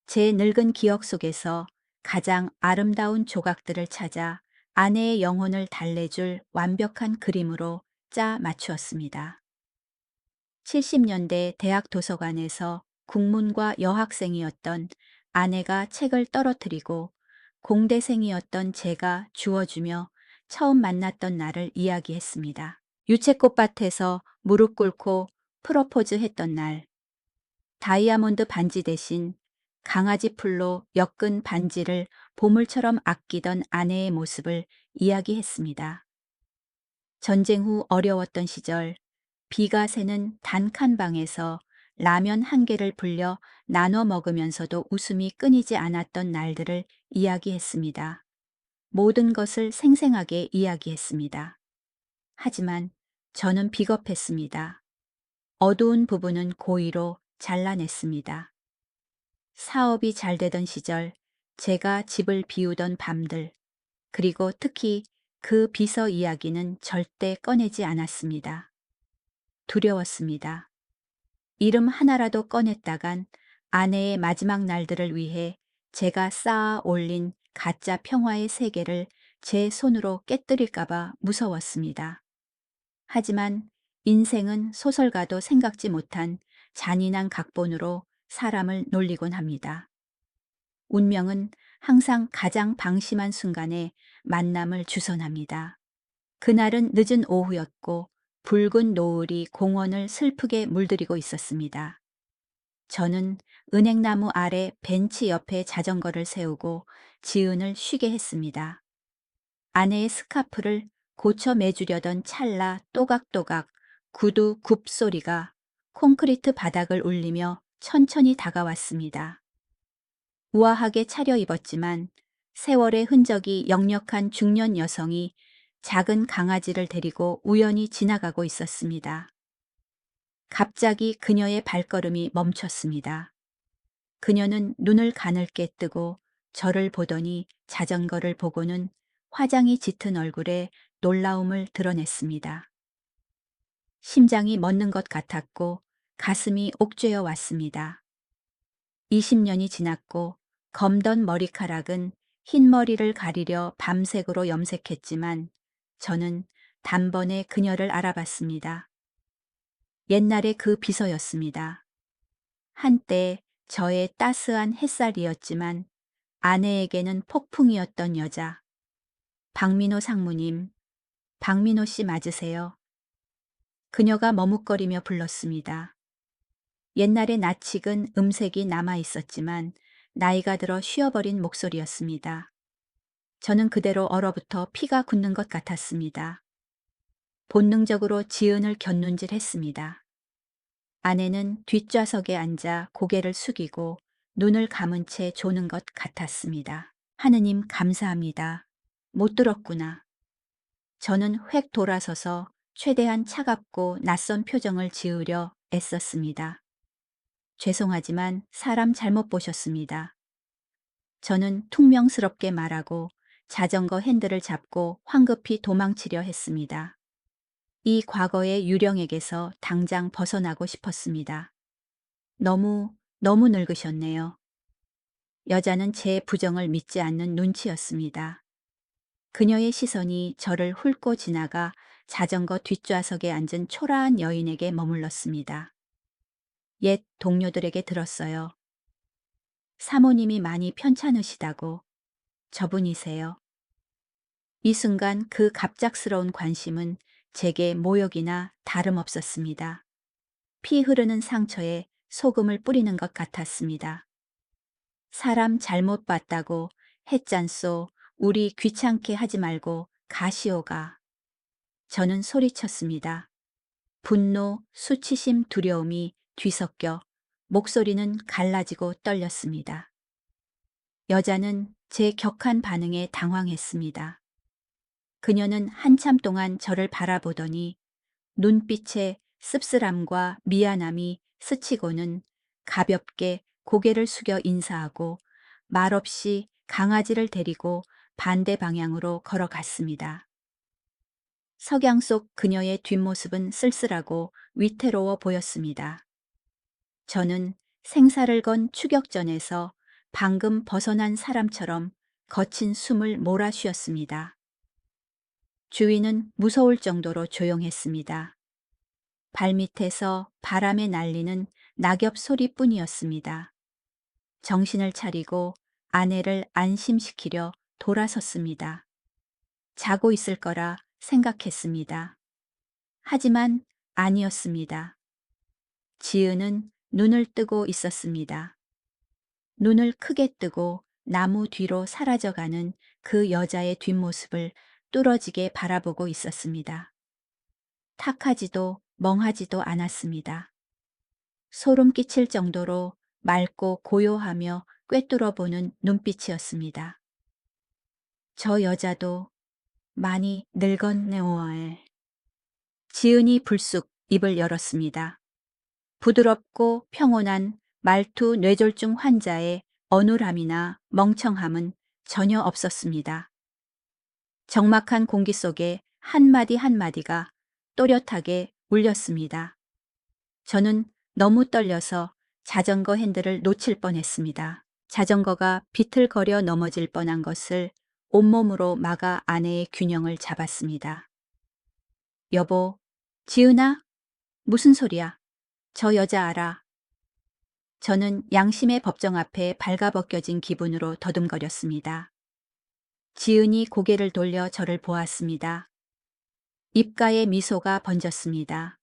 제 늙은 기억 속에서 가장 아름다운 조각들을 찾아 아내의 영혼을 달래줄 완벽한 그림으로 짜 맞추었습니다. 70년대 대학 도서관에서 국문과 여학생이었던 아내가 책을 떨어뜨리고 공대생이었던 제가 주워주며 처음 만났던 날을 이야기했습니다. 유채꽃밭에서 무릎 꿇고 프러포즈 했던 날, 다이아몬드 반지 대신 강아지 풀로 엮은 반지를 보물처럼 아끼던 아내의 모습을 이야기했습니다. 전쟁 후 어려웠던 시절 비가 새는 단칸 방에서 라면 한 개를 불려 나눠 먹으면서도 웃음이 끊이지 않았던 날들을 이야기했습니다. 모든 것을 생생하게 이야기했습니다. 하지만 저는 비겁했습니다. 어두운 부분은 고의로 잘라냈습니다. 사업이 잘 되던 시절, 제가 집을 비우던 밤들, 그리고 특히 그 비서 이야기는 절대 꺼내지 않았습니다. 두려웠습니다. 이름 하나라도 꺼냈다간 아내의 마지막 날들을 위해 제가 쌓아 올린 가짜 평화의 세계를 제 손으로 깨뜨릴까봐 무서웠습니다. 하지만 인생은 소설가도 생각지 못한 잔인한 각본으로 사람을 놀리곤 합니다. 운명은 항상 가장 방심한 순간에 만남을 주선합니다. 그날은 늦은 오후였고 붉은 노을이 공원을 슬프게 물들이고 있었습니다. 저는 은행나무 아래 벤치 옆에 자전거를 세우고 지은을 쉬게 했습니다. 아내의 스카프를 고쳐 매주려던 찰나 또각또각 구두 굽 소리가 콘크리트 바닥을 울리며 천천히 다가왔습니다. 우아하게 차려입었지만 세월의 흔적이 역력한 중년 여성이 작은 강아지를 데리고 우연히 지나가고 있었습니다. 갑자기 그녀의 발걸음이 멈췄습니다. 그녀는 눈을 가늘게 뜨고 저를 보더니 자전거를 보고는 화장이 짙은 얼굴에 놀라움을 드러냈습니다. 심장이 멎는 것 같았고 가슴이 옥죄어 왔습니다. 20년이 지났고 검던 머리카락은 흰 머리를 가리려 밤색으로 염색했지만 저는 단번에 그녀를 알아봤습니다. 옛날의 그 비서였습니다. 한때 저의 따스한 햇살이었지만 아내에게는 폭풍이었던 여자. 박민호 상무님, 박민호 씨 맞으세요? 그녀가 머뭇거리며 불렀습니다. 옛날의 낯익은 음색이 남아 있었지만 나이가 들어 쉬어버린 목소리였습니다. 저는 그대로 얼어붙어 피가 굳는 것 같았습니다. 본능적으로 지은을 곁눈질했습니다. 아내는 뒷좌석에 앉아 고개를 숙이고 눈을 감은 채 조는 것 같았습니다. 하느님 감사합니다. 못 들었구나. 저는 획 돌아서서 최대한 차갑고 낯선 표정을 지으려 애썼습니다. 죄송하지만 사람 잘못 보셨습니다. 저는 퉁명스럽게 말하고 자전거 핸들을 잡고 황급히 도망치려 했습니다. 이 과거의 유령에게서 당장 벗어나고 싶었습니다. 너무 늙으셨네요. 여자는 제 부정을 믿지 않는 눈치였습니다. 그녀의 시선이 저를 훑고 지나가 자전거 뒷좌석에 앉은 초라한 여인에게 머물렀습니다. 옛 동료들에게 들었어요. 사모님이 많이 편찮으시다고. 저분이세요. 이 순간 그 갑작스러운 관심은 제게 모욕이나 다름없었습니다. 피 흐르는 상처에 소금을 뿌리는 것 같았습니다. 사람 잘못 봤다고 햇짠소 우리 귀찮게 하지 말고 가시오가. 저는 소리쳤습니다. 분노, 수치심, 두려움이 뒤섞여 목소리는 갈라지고 떨렸습니다. 여자는 제 격한 반응에 당황했습니다. 그녀는 한참 동안 저를 바라보더니 눈빛에 씁쓸함과 미안함이 스치고는 가볍게 고개를 숙여 인사하고 말없이 강아지를 데리고 반대 방향으로 걸어갔습니다. 석양 속 그녀의 뒷모습은 쓸쓸하고 위태로워 보였습니다. 저는 생사를 건 추격전에서 방금 벗어난 사람처럼 거친 숨을 몰아쉬었습니다. 주위는 무서울 정도로 조용했습니다. 발밑에서 바람에 날리는 낙엽 소리뿐이었습니다. 정신을 차리고 아내를 안심시키려 돌아섰습니다. 자고 있을 거라 생각했습니다. 하지만 아니었습니다. 지은은 눈을 뜨고 있었습니다. 눈을 크게 뜨고 나무 뒤로 사라져가는 그 여자의 뒷모습을 뚫어지게 바라보고 있었습니다. 탁하지도 멍하지도 않았습니다. 소름 끼칠 정도로 맑고 고요하며 꿰뚫어보는 눈빛이었습니다. 저 여자도 많이 늙었네오에. 지은이 불쑥 입을 열었습니다. 부드럽고 평온한 말투 뇌졸중 환자의 어눌함이나 멍청함은 전혀 없었습니다. 적막한 공기 속에 한마디 한마디가 또렷하게 울렸습니다. 저는 너무 떨려서 자전거 핸들을 놓칠 뻔했습니다. 자전거가 비틀거려 넘어질 뻔한 것을 온몸으로 막아 아내의 균형을 잡았습니다. 여보, 지은아? 무슨 소리야? 저 여자 알아. 저는 양심의 법정 앞에 발가벗겨진 기분으로 더듬거렸습니다. 지은이 고개를 돌려 저를 보았습니다. 입가에 미소가 번졌습니다.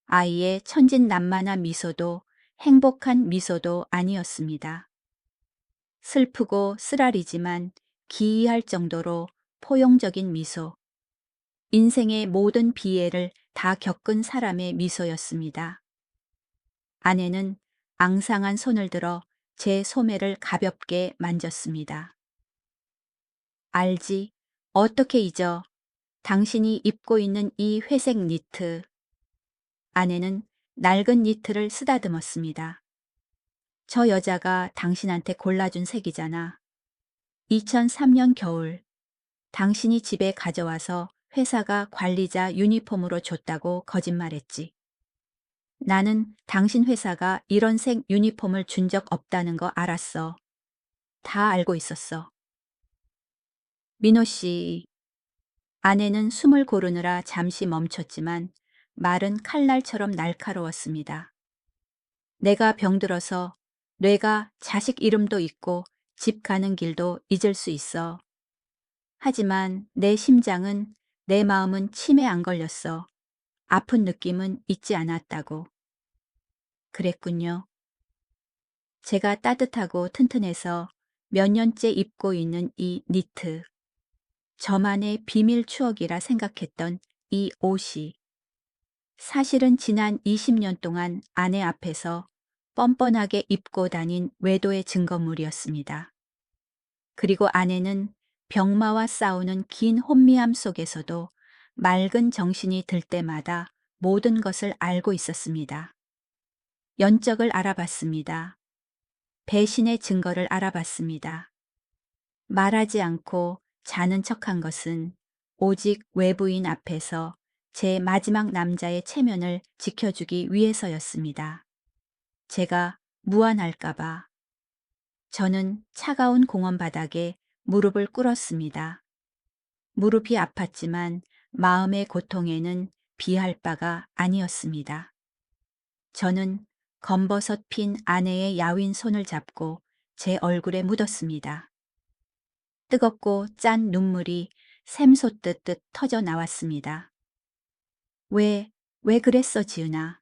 아이의 천진난만한 미소도 행복한 미소도 아니었습니다. 슬프고 쓰라리지만 기이할 정도로 포용적인 미소. 인생의 모든 비애를 다 겪은 사람의 미소였습니다. 아내는 앙상한 손을 들어 제 소매를 가볍게 만졌습니다. 알지? 어떻게 잊어? 당신이 입고 있는 이 회색 니트. 아내는 낡은 니트를 쓰다듬었습니다. 저 여자가 당신한테 골라준 색이잖아. 2003년 겨울, 당신이 집에 가져와서 회사가 관리자 유니폼으로 줬다고 거짓말했지. 나는 당신 회사가 이런 색 유니폼을 준 적 없다는 거 알았어. 다 알고 있었어. 민호 씨, 아내는 숨을 고르느라 잠시 멈췄지만 말은 칼날처럼 날카로웠습니다. 내가 병들어서 뇌가 자식 이름도 잊고 집 가는 길도 잊을 수 있어. 하지만 내 심장은, 내 마음은 치매 안 걸렸어. 아픈 느낌은 잊지 않았다고. 그랬군요. 제가 따뜻하고 튼튼해서 몇 년째 입고 있는 이 니트. 저만의 비밀 추억이라 생각했던 이 옷이. 사실은 지난 20년 동안 아내 앞에서 뻔뻔하게 입고 다닌 외도의 증거물이었습니다. 그리고 아내는 병마와 싸우는 긴 혼미함 속에서도 맑은 정신이 들 때마다 모든 것을 알고 있었습니다. 연적을 알아봤습니다. 배신의 증거를 알아봤습니다. 말하지 않고 자는 척한 것은 오직 외부인 앞에서 제 마지막 남자의 체면을 지켜주기 위해서였습니다. 제가 무안할까봐. 저는 차가운 공원 바닥에 무릎을 꿇었습니다. 무릎이 아팠지만 마음의 고통에는 비할 바가 아니었습니다. 저는 검버섯 핀 아내의 야윈 손을 잡고 제 얼굴에 묻었습니다. 뜨겁고 짠 눈물이 샘솟듯 터져 나왔습니다. 왜 그랬어, 지은아?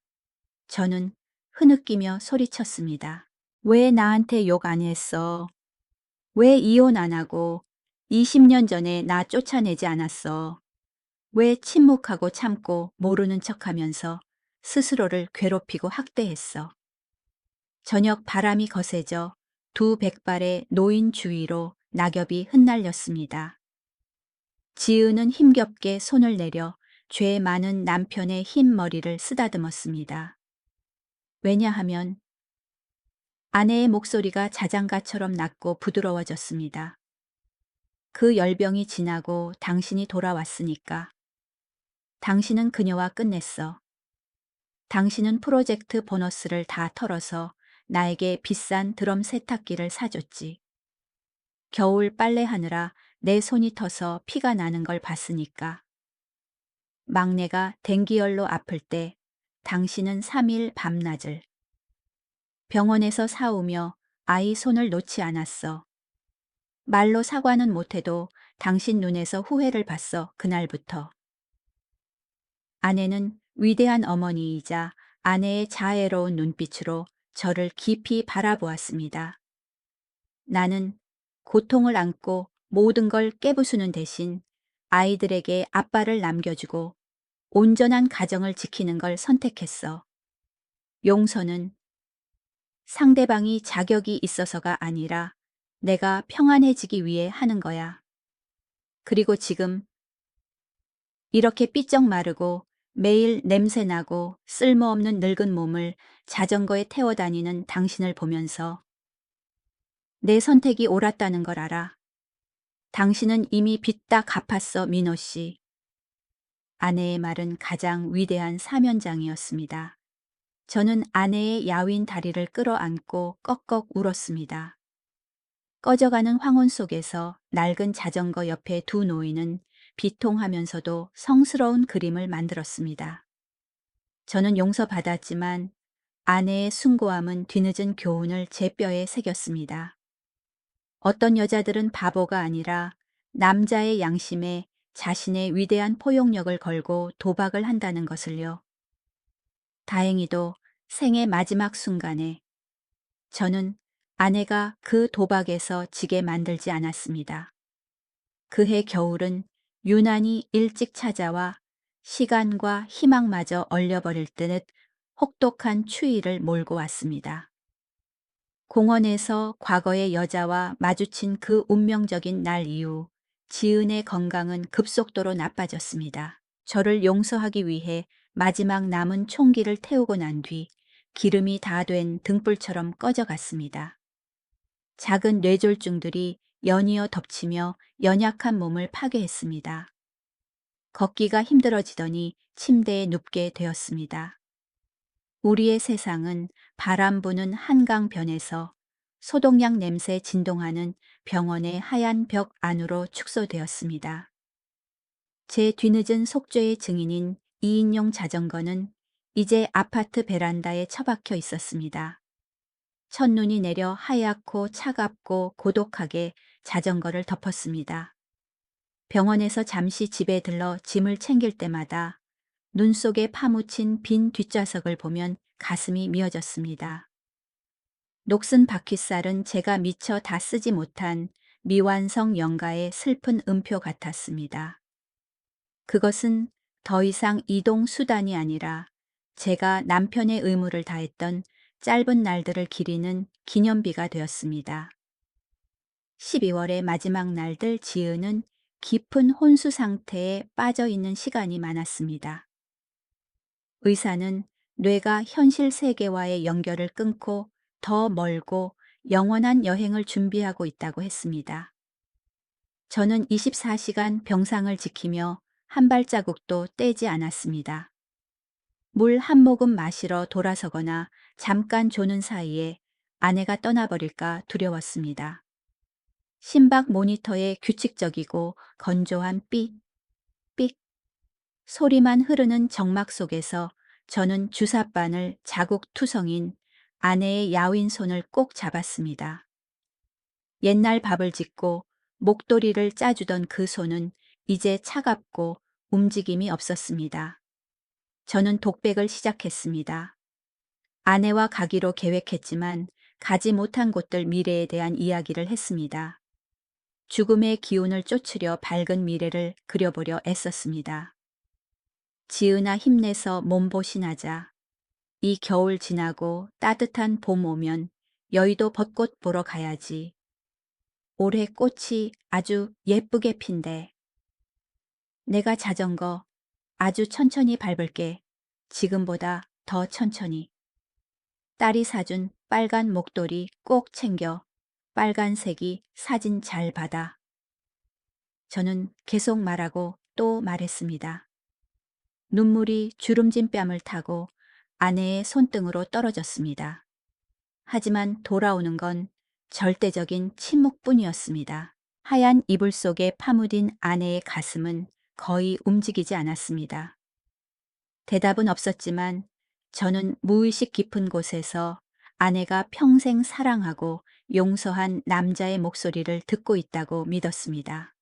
저는 흐느끼며 소리쳤습니다. 왜 나한테 욕 안 했어? 왜 이혼 안 하고 20년 전에 나 쫓아내지 않았어? 왜 침묵하고 참고 모르는 척하면서 스스로를 괴롭히고 학대했어? 저녁 바람이 거세져 두 백발의 노인 주위로 낙엽이 흩날렸습니다. 지은은 힘겹게 손을 내려 죄 많은 남편의 흰 머리를 쓰다듬었습니다. 왜냐하면 아내의 목소리가 자장가처럼 낮고 부드러워졌습니다. 그 열병이 지나고 당신이 돌아왔으니까. 당신은 그녀와 끝냈어. 당신은 프로젝트 보너스를 다 털어서 나에게 비싼 드럼 세탁기를 사줬지. 겨울 빨래하느라 내 손이 터서 피가 나는 걸 봤으니까. 막내가 dengu열로 아플 때 당신은 3일 밤낮을 병원에서 사오며 아이 손을 놓지 않았어. 말로 사과는 못해도 당신 눈에서 후회를 봤어, 그날부터. 아내는 위대한 어머니이자 아내의 자애로운 눈빛으로 저를 깊이 바라보았습니다. 나는 고통을 안고 모든 걸 깨부수는 대신 아이들에게 아빠를 남겨주고 온전한 가정을 지키는 걸 선택했어. 용서는 상대방이 자격이 있어서가 아니라 내가 평안해지기 위해 하는 거야. 그리고 지금 이렇게 삐쩍 마르고 매일 냄새나고 쓸모없는 늙은 몸을 자전거에 태워 다니는 당신을 보면서 내 선택이 옳았다는 걸 알아. 당신은 이미 빚 다 갚았어, 민호 씨. 아내의 말은 가장 위대한 사면장이었습니다. 저는 아내의 야윈 다리를 끌어안고 꺽꺽 울었습니다. 꺼져가는 황혼 속에서 낡은 자전거 옆에 두 노인은 비통하면서도 성스러운 그림을 만들었습니다. 저는 용서받았지만 아내의 숭고함은 뒤늦은 교훈을 제 뼈에 새겼습니다. 어떤 여자들은 바보가 아니라 남자의 양심에 자신의 위대한 포용력을 걸고 도박을 한다는 것을요. 다행히도 생의 마지막 순간에 저는 아내가 그 도박에서 지게 만들지 않았습니다. 그해 겨울은 유난히 일찍 찾아와 시간과 희망마저 얼려버릴 듯 혹독한 추위를 몰고 왔습니다. 공원에서 과거의 여자와 마주친 그 운명적인 날 이후 지은의 건강은 급속도로 나빠졌습니다. 저를 용서하기 위해 마지막 남은 총기를 태우고 난 뒤 기름이 다 된 등불처럼 꺼져갔습니다. 작은 뇌졸중들이 연이어 덮치며 연약한 몸을 파괴했습니다. 걷기가 힘들어지더니 침대에 눕게 되었습니다. 우리의 세상은 바람 부는 한강변에서 소독약 냄새 진동하는 병원의 하얀 벽 안으로 축소되었습니다. 제 뒤늦은 속죄의 증인인 2인용 자전거는 이제 아파트 베란다에 처박혀 있었습니다. 첫눈이 내려 하얗고 차갑고 고독하게 자전거를 덮었습니다. 병원에서 잠시 집에 들러 짐을 챙길 때마다 눈 속에 파묻힌 빈 뒷좌석을 보면 가슴이 미어졌습니다. 녹슨 바퀴살은 제가 미처 다 쓰지 못한 미완성 영가의 슬픈 음표 같았습니다. 그것은 더 이상 이동 수단이 아니라 제가 남편의 의무를 다했던 짧은 날들을 기리는 기념비가 되었습니다. 12월의 마지막 날들 지은은 깊은 혼수 상태에 빠져 있는 시간이 많았습니다. 의사는 뇌가 현실 세계와의 연결을 끊고 더 멀고 영원한 여행을 준비하고 있다고 했습니다. 저는 24시간 병상을 지키며 한 발자국도 떼지 않았습니다. 물 한 모금 마시러 돌아서거나 잠깐 조는 사이에 아내가 떠나버릴까 두려웠습니다. 심박 모니터의 규칙적이고 건조한 삑, 삑 소리만 흐르는 정막 속에서 저는 주사바늘 자국투성인 아내의 야윈 손을 꼭 잡았습니다. 옛날 밥을 짓고 목도리를 짜주던 그 손은 이제 차갑고 움직임이 없었습니다. 저는 독백을 시작했습니다. 아내와 가기로 계획했지만 가지 못한 곳들 미래에 대한 이야기를 했습니다. 죽음의 기운을 쫓으려 밝은 미래를 그려보려 애썼습니다. 지은아 힘내서 몸보신하자. 이 겨울 지나고 따뜻한 봄 오면 여의도 벚꽃 보러 가야지. 올해 꽃이 아주 예쁘게 핀대. 내가 자전거 아주 천천히 밟을게. 지금보다 더 천천히. 딸이 사준 빨간 목도리 꼭 챙겨. 빨간색이 사진 잘 받아. 저는 계속 말하고 또 말했습니다. 눈물이 주름진 뺨을 타고 아내의 손등으로 떨어졌습니다. 하지만 돌아오는 건 절대적인 침묵뿐이었습니다. 하얀 이불 속에 파묻인 아내의 가슴은 거의 움직이지 않았습니다. 대답은 없었지만 저는 무의식 깊은 곳에서 아내가 평생 사랑하고 용서한 남자의 목소리를 듣고 있다고 믿었습니다.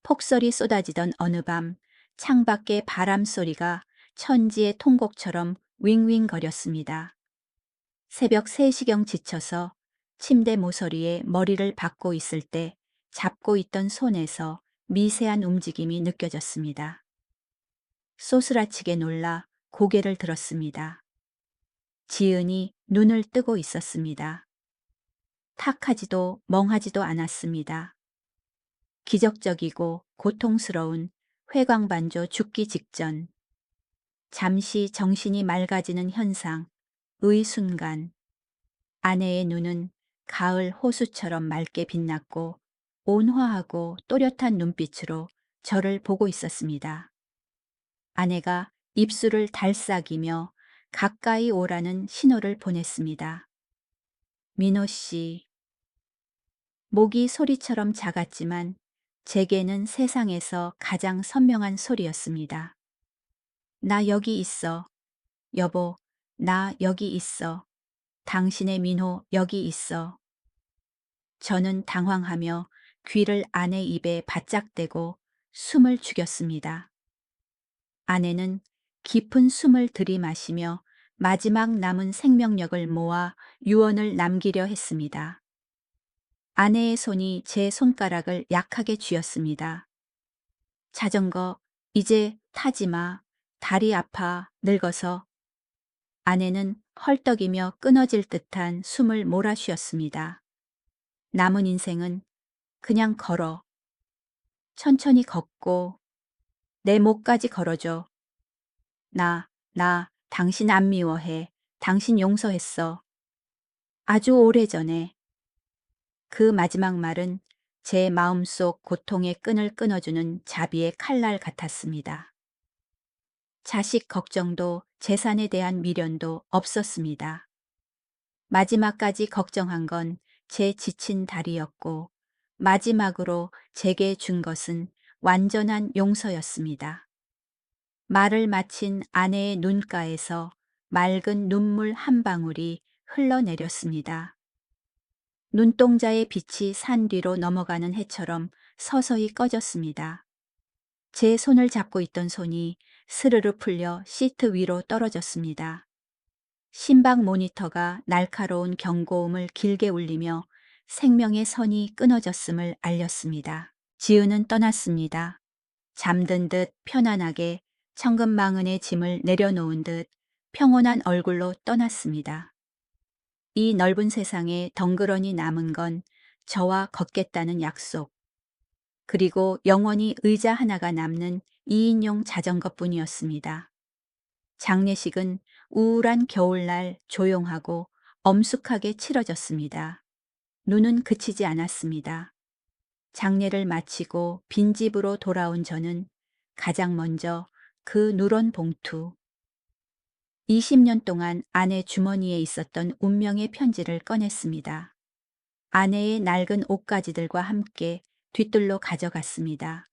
폭설이 쏟아지던 어느 밤 창밖의 바람 소리가 천지의 통곡처럼 윙윙거렸습니다. 새벽 3시경 지쳐서 침대 모서리에 머리를 박고 있을 때 잡고 있던 손에서 미세한 움직임이 느껴졌습니다. 쏘스라치게 놀라 고개를 들었습니다. 지은이 눈을 뜨고 있었습니다. 탁하지도 멍하지도 않았습니다. 기적적이고 고통스러운 회광반조 죽기 직전, 잠시 정신이 맑아지는 현상, 의 순간, 아내의 눈은 가을 호수처럼 맑게 빛났고 온화하고 또렷한 눈빛으로 저를 보고 있었습니다. 아내가 입술을 달싹이며 가까이 오라는 신호를 보냈습니다. 민호 씨. 목이 소리처럼 작았지만 제게는 세상에서 가장 선명한 소리였습니다. 나 여기 있어. 여보, 나 여기 있어. 당신의 민호 여기 있어. 저는 당황하며 귀를 아내 입에 바짝 대고 숨을 죽였습니다. 아내는 깊은 숨을 들이마시며 마지막 남은 생명력을 모아 유언을 남기려 했습니다. 아내의 손이 제 손가락을 약하게 쥐었습니다. 자전거 이제 타지 마. 다리 아파 늙어서. 아내는 헐떡이며 끊어질 듯한 숨을 몰아쉬었습니다. 남은 인생은 그냥 걸어. 천천히 걷고 내 목까지 걸어줘. 나 당신 안 미워해. 당신 용서했어. 아주 오래전에. 그 마지막 말은 제 마음속 고통의 끈을 끊어주는 자비의 칼날 같았습니다. 자식 걱정도 재산에 대한 미련도 없었습니다. 마지막까지 걱정한 건 제 지친 다리였고 마지막으로 제게 준 것은 완전한 용서였습니다. 말을 마친 아내의 눈가에서 맑은 눈물 한 방울이 흘러내렸습니다. 눈동자의 빛이 산 뒤로 넘어가는 해처럼 서서히 꺼졌습니다. 제 손을 잡고 있던 손이 스르르 풀려 시트 위로 떨어졌습니다. 심박 모니터가 날카로운 경고음을 길게 울리며 생명의 선이 끊어졌음을 알렸습니다. 지은은 떠났습니다. 잠든 듯 편안하게 천근만근의 짐을 내려놓은 듯 평온한 얼굴로 떠났습니다. 이 넓은 세상에 덩그러니 남은 건 저와 걷겠다는 약속, 그리고 영원히 의자 하나가 남는 2인용 자전거뿐이었습니다. 장례식은 우울한 겨울날 조용하고 엄숙하게 치러졌습니다. 눈은 그치지 않았습니다. 장례를 마치고 빈집으로 돌아온 저는 가장 먼저 그 누런 봉투, 20년 동안 아내 주머니에 있었던 운명의 편지를 꺼냈습니다. 아내의 낡은 옷가지들과 함께 뒤뜰로 가져갔습니다.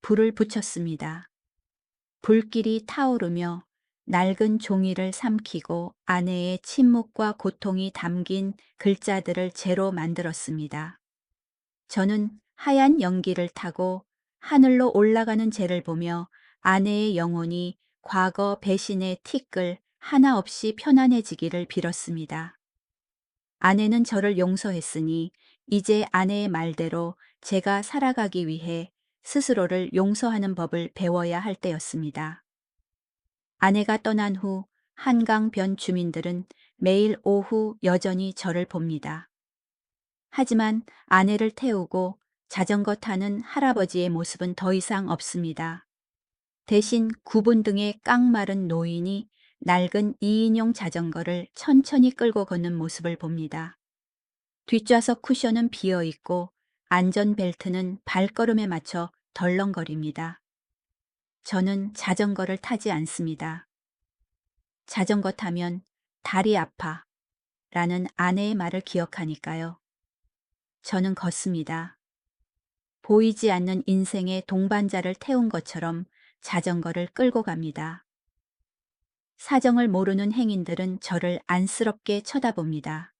불을 붙였습니다. 불길이 타오르며 낡은 종이를 삼키고 아내의 침묵과 고통이 담긴 글자들을 재로 만들었습니다. 저는 하얀 연기를 타고 하늘로 올라가는 재를 보며 아내의 영혼이 과거 배신의 티끌 하나 없이 편안해지기를 빌었습니다. 아내는 저를 용서했으니 이제 아내의 말대로 제가 살아가기 위해 스스로를 용서하는 법을 배워야 할 때였습니다. 아내가 떠난 후 한강변 주민들은 매일 오후 여전히 저를 봅니다. 하지만 아내를 태우고 자전거 타는 할아버지의 모습은 더 이상 없습니다. 대신 구분 등의 깡마른 노인이 낡은 2인용 자전거를 천천히 끌고 걷는 모습을 봅니다. 뒷좌석 쿠션은 비어 있고 안전벨트는 발걸음에 맞춰 덜렁거립니다. 저는 자전거를 타지 않습니다. 자전거 타면 다리 아파 라는 아내의 말을 기억하니까요. 저는 걷습니다. 보이지 않는 인생의 동반자를 태운 것처럼 자전거를 끌고 갑니다. 사정을 모르는 행인들은 저를 안쓰럽게 쳐다봅니다.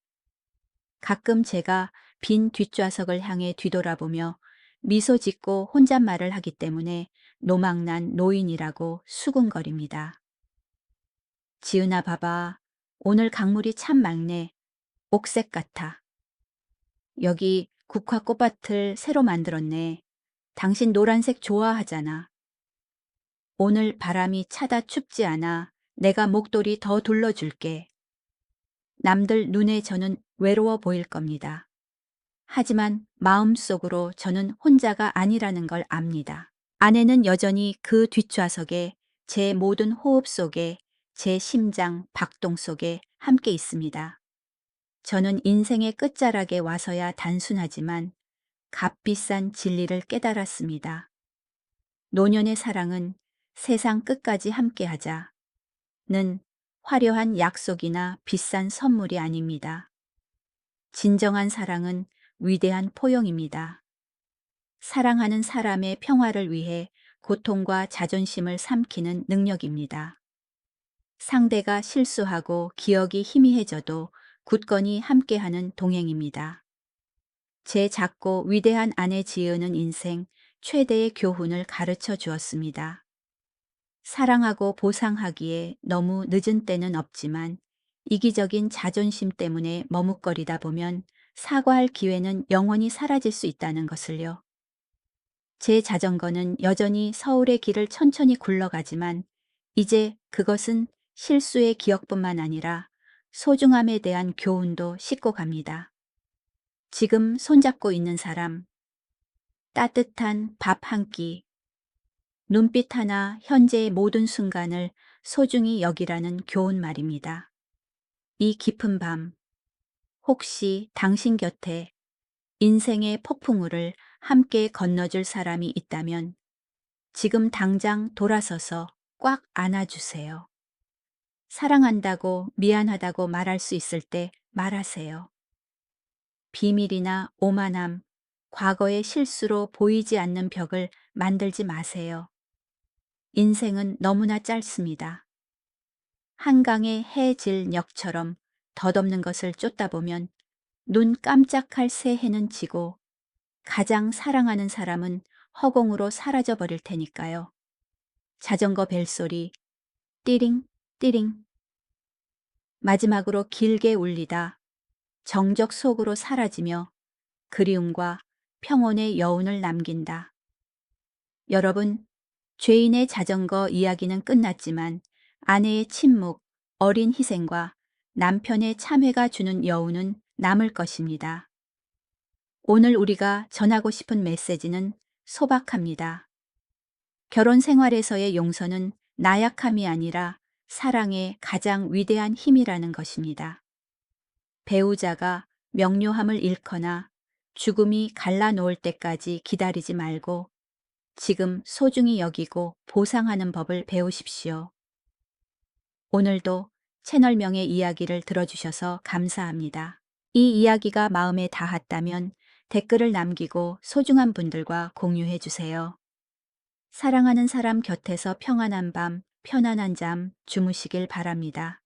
가끔 제가 빈 뒷좌석을 향해 뒤돌아보며 미소 짓고 혼잣말을 하기 때문에 노망난 노인이라고 수군거립니다. 지은아 봐봐. 오늘 강물이 참 맑네. 옥색 같아. 여기 국화 꽃밭을 새로 만들었네. 당신 노란색 좋아하잖아. 오늘 바람이 차다 춥지 않아 내가 목도리 더 둘러줄게. 남들 눈에 저는 외로워 보일 겁니다. 하지만 마음속으로 저는 혼자가 아니라는 걸 압니다. 아내는 여전히 그 뒷좌석에 제 모든 호흡 속에 제 심장 박동 속에 함께 있습니다. 저는 인생의 끝자락에 와서야 단순하지만 값비싼 진리를 깨달았습니다. 노년의 사랑은 세상 끝까지 함께하자는 화려한 약속이나 비싼 선물이 아닙니다. 진정한 사랑은 위대한 포용입니다. 사랑하는 사람의 평화를 위해 고통과 자존심을 삼키는 능력입니다. 상대가 실수하고 기억이 희미해져도 굳건히 함께하는 동행입니다. 제 작고 위대한 아내 지은은 인생 최대의 교훈을 가르쳐 주었습니다. 사랑하고 보상하기에 너무 늦은 때는 없지만 이기적인 자존심 때문에 머뭇거리다 보면 사과할 기회는 영원히 사라질 수 있다는 것을요. 제 자전거는 여전히 서울의 길을 천천히 굴러가지만 이제 그것은 실수의 기억뿐만 아니라 소중함에 대한 교훈도 싣고 갑니다. 지금 손잡고 있는 사람, 따뜻한 밥 한 끼, 눈빛 하나 현재의 모든 순간을 소중히 여기라는 교훈 말입니다. 이 깊은 밤, 혹시 당신 곁에 인생의 폭풍우를 함께 건너줄 사람이 있다면 지금 당장 돌아서서 꽉 안아주세요. 사랑한다고 미안하다고 말할 수 있을 때 말하세요. 비밀이나 오만함, 과거의 실수로 보이지 않는 벽을 만들지 마세요. 인생은 너무나 짧습니다. 한강의 해질 녘처럼 덧없는 것을 쫓다 보면 눈 깜짝할 새해는 지고 가장 사랑하는 사람은 허공으로 사라져 버릴 테니까요. 자전거 벨소리 띠링 띠링 마지막으로 길게 울리다 정적 속으로 사라지며 그리움과 평온의 여운을 남긴다. 여러분, 죄인의 자전거 이야기는 끝났지만 아내의 침묵, 어린 희생과 남편의 참회가 주는 여운은 남을 것입니다. 오늘 우리가 전하고 싶은 메시지는 소박합니다. 결혼 생활에서의 용서는 나약함이 아니라 사랑의 가장 위대한 힘이라는 것입니다. 배우자가 명료함을 잃거나 죽음이 갈라놓을 때까지 기다리지 말고 지금 소중히 여기고 보상하는 법을 배우십시오. 오늘도 채널명의 이야기를 들어주셔서 감사합니다. 이 이야기가 마음에 닿았다면 댓글을 남기고 소중한 분들과 공유해 주세요. 사랑하는 사람 곁에서 평안한 밤, 편안한 잠 주무시길 바랍니다.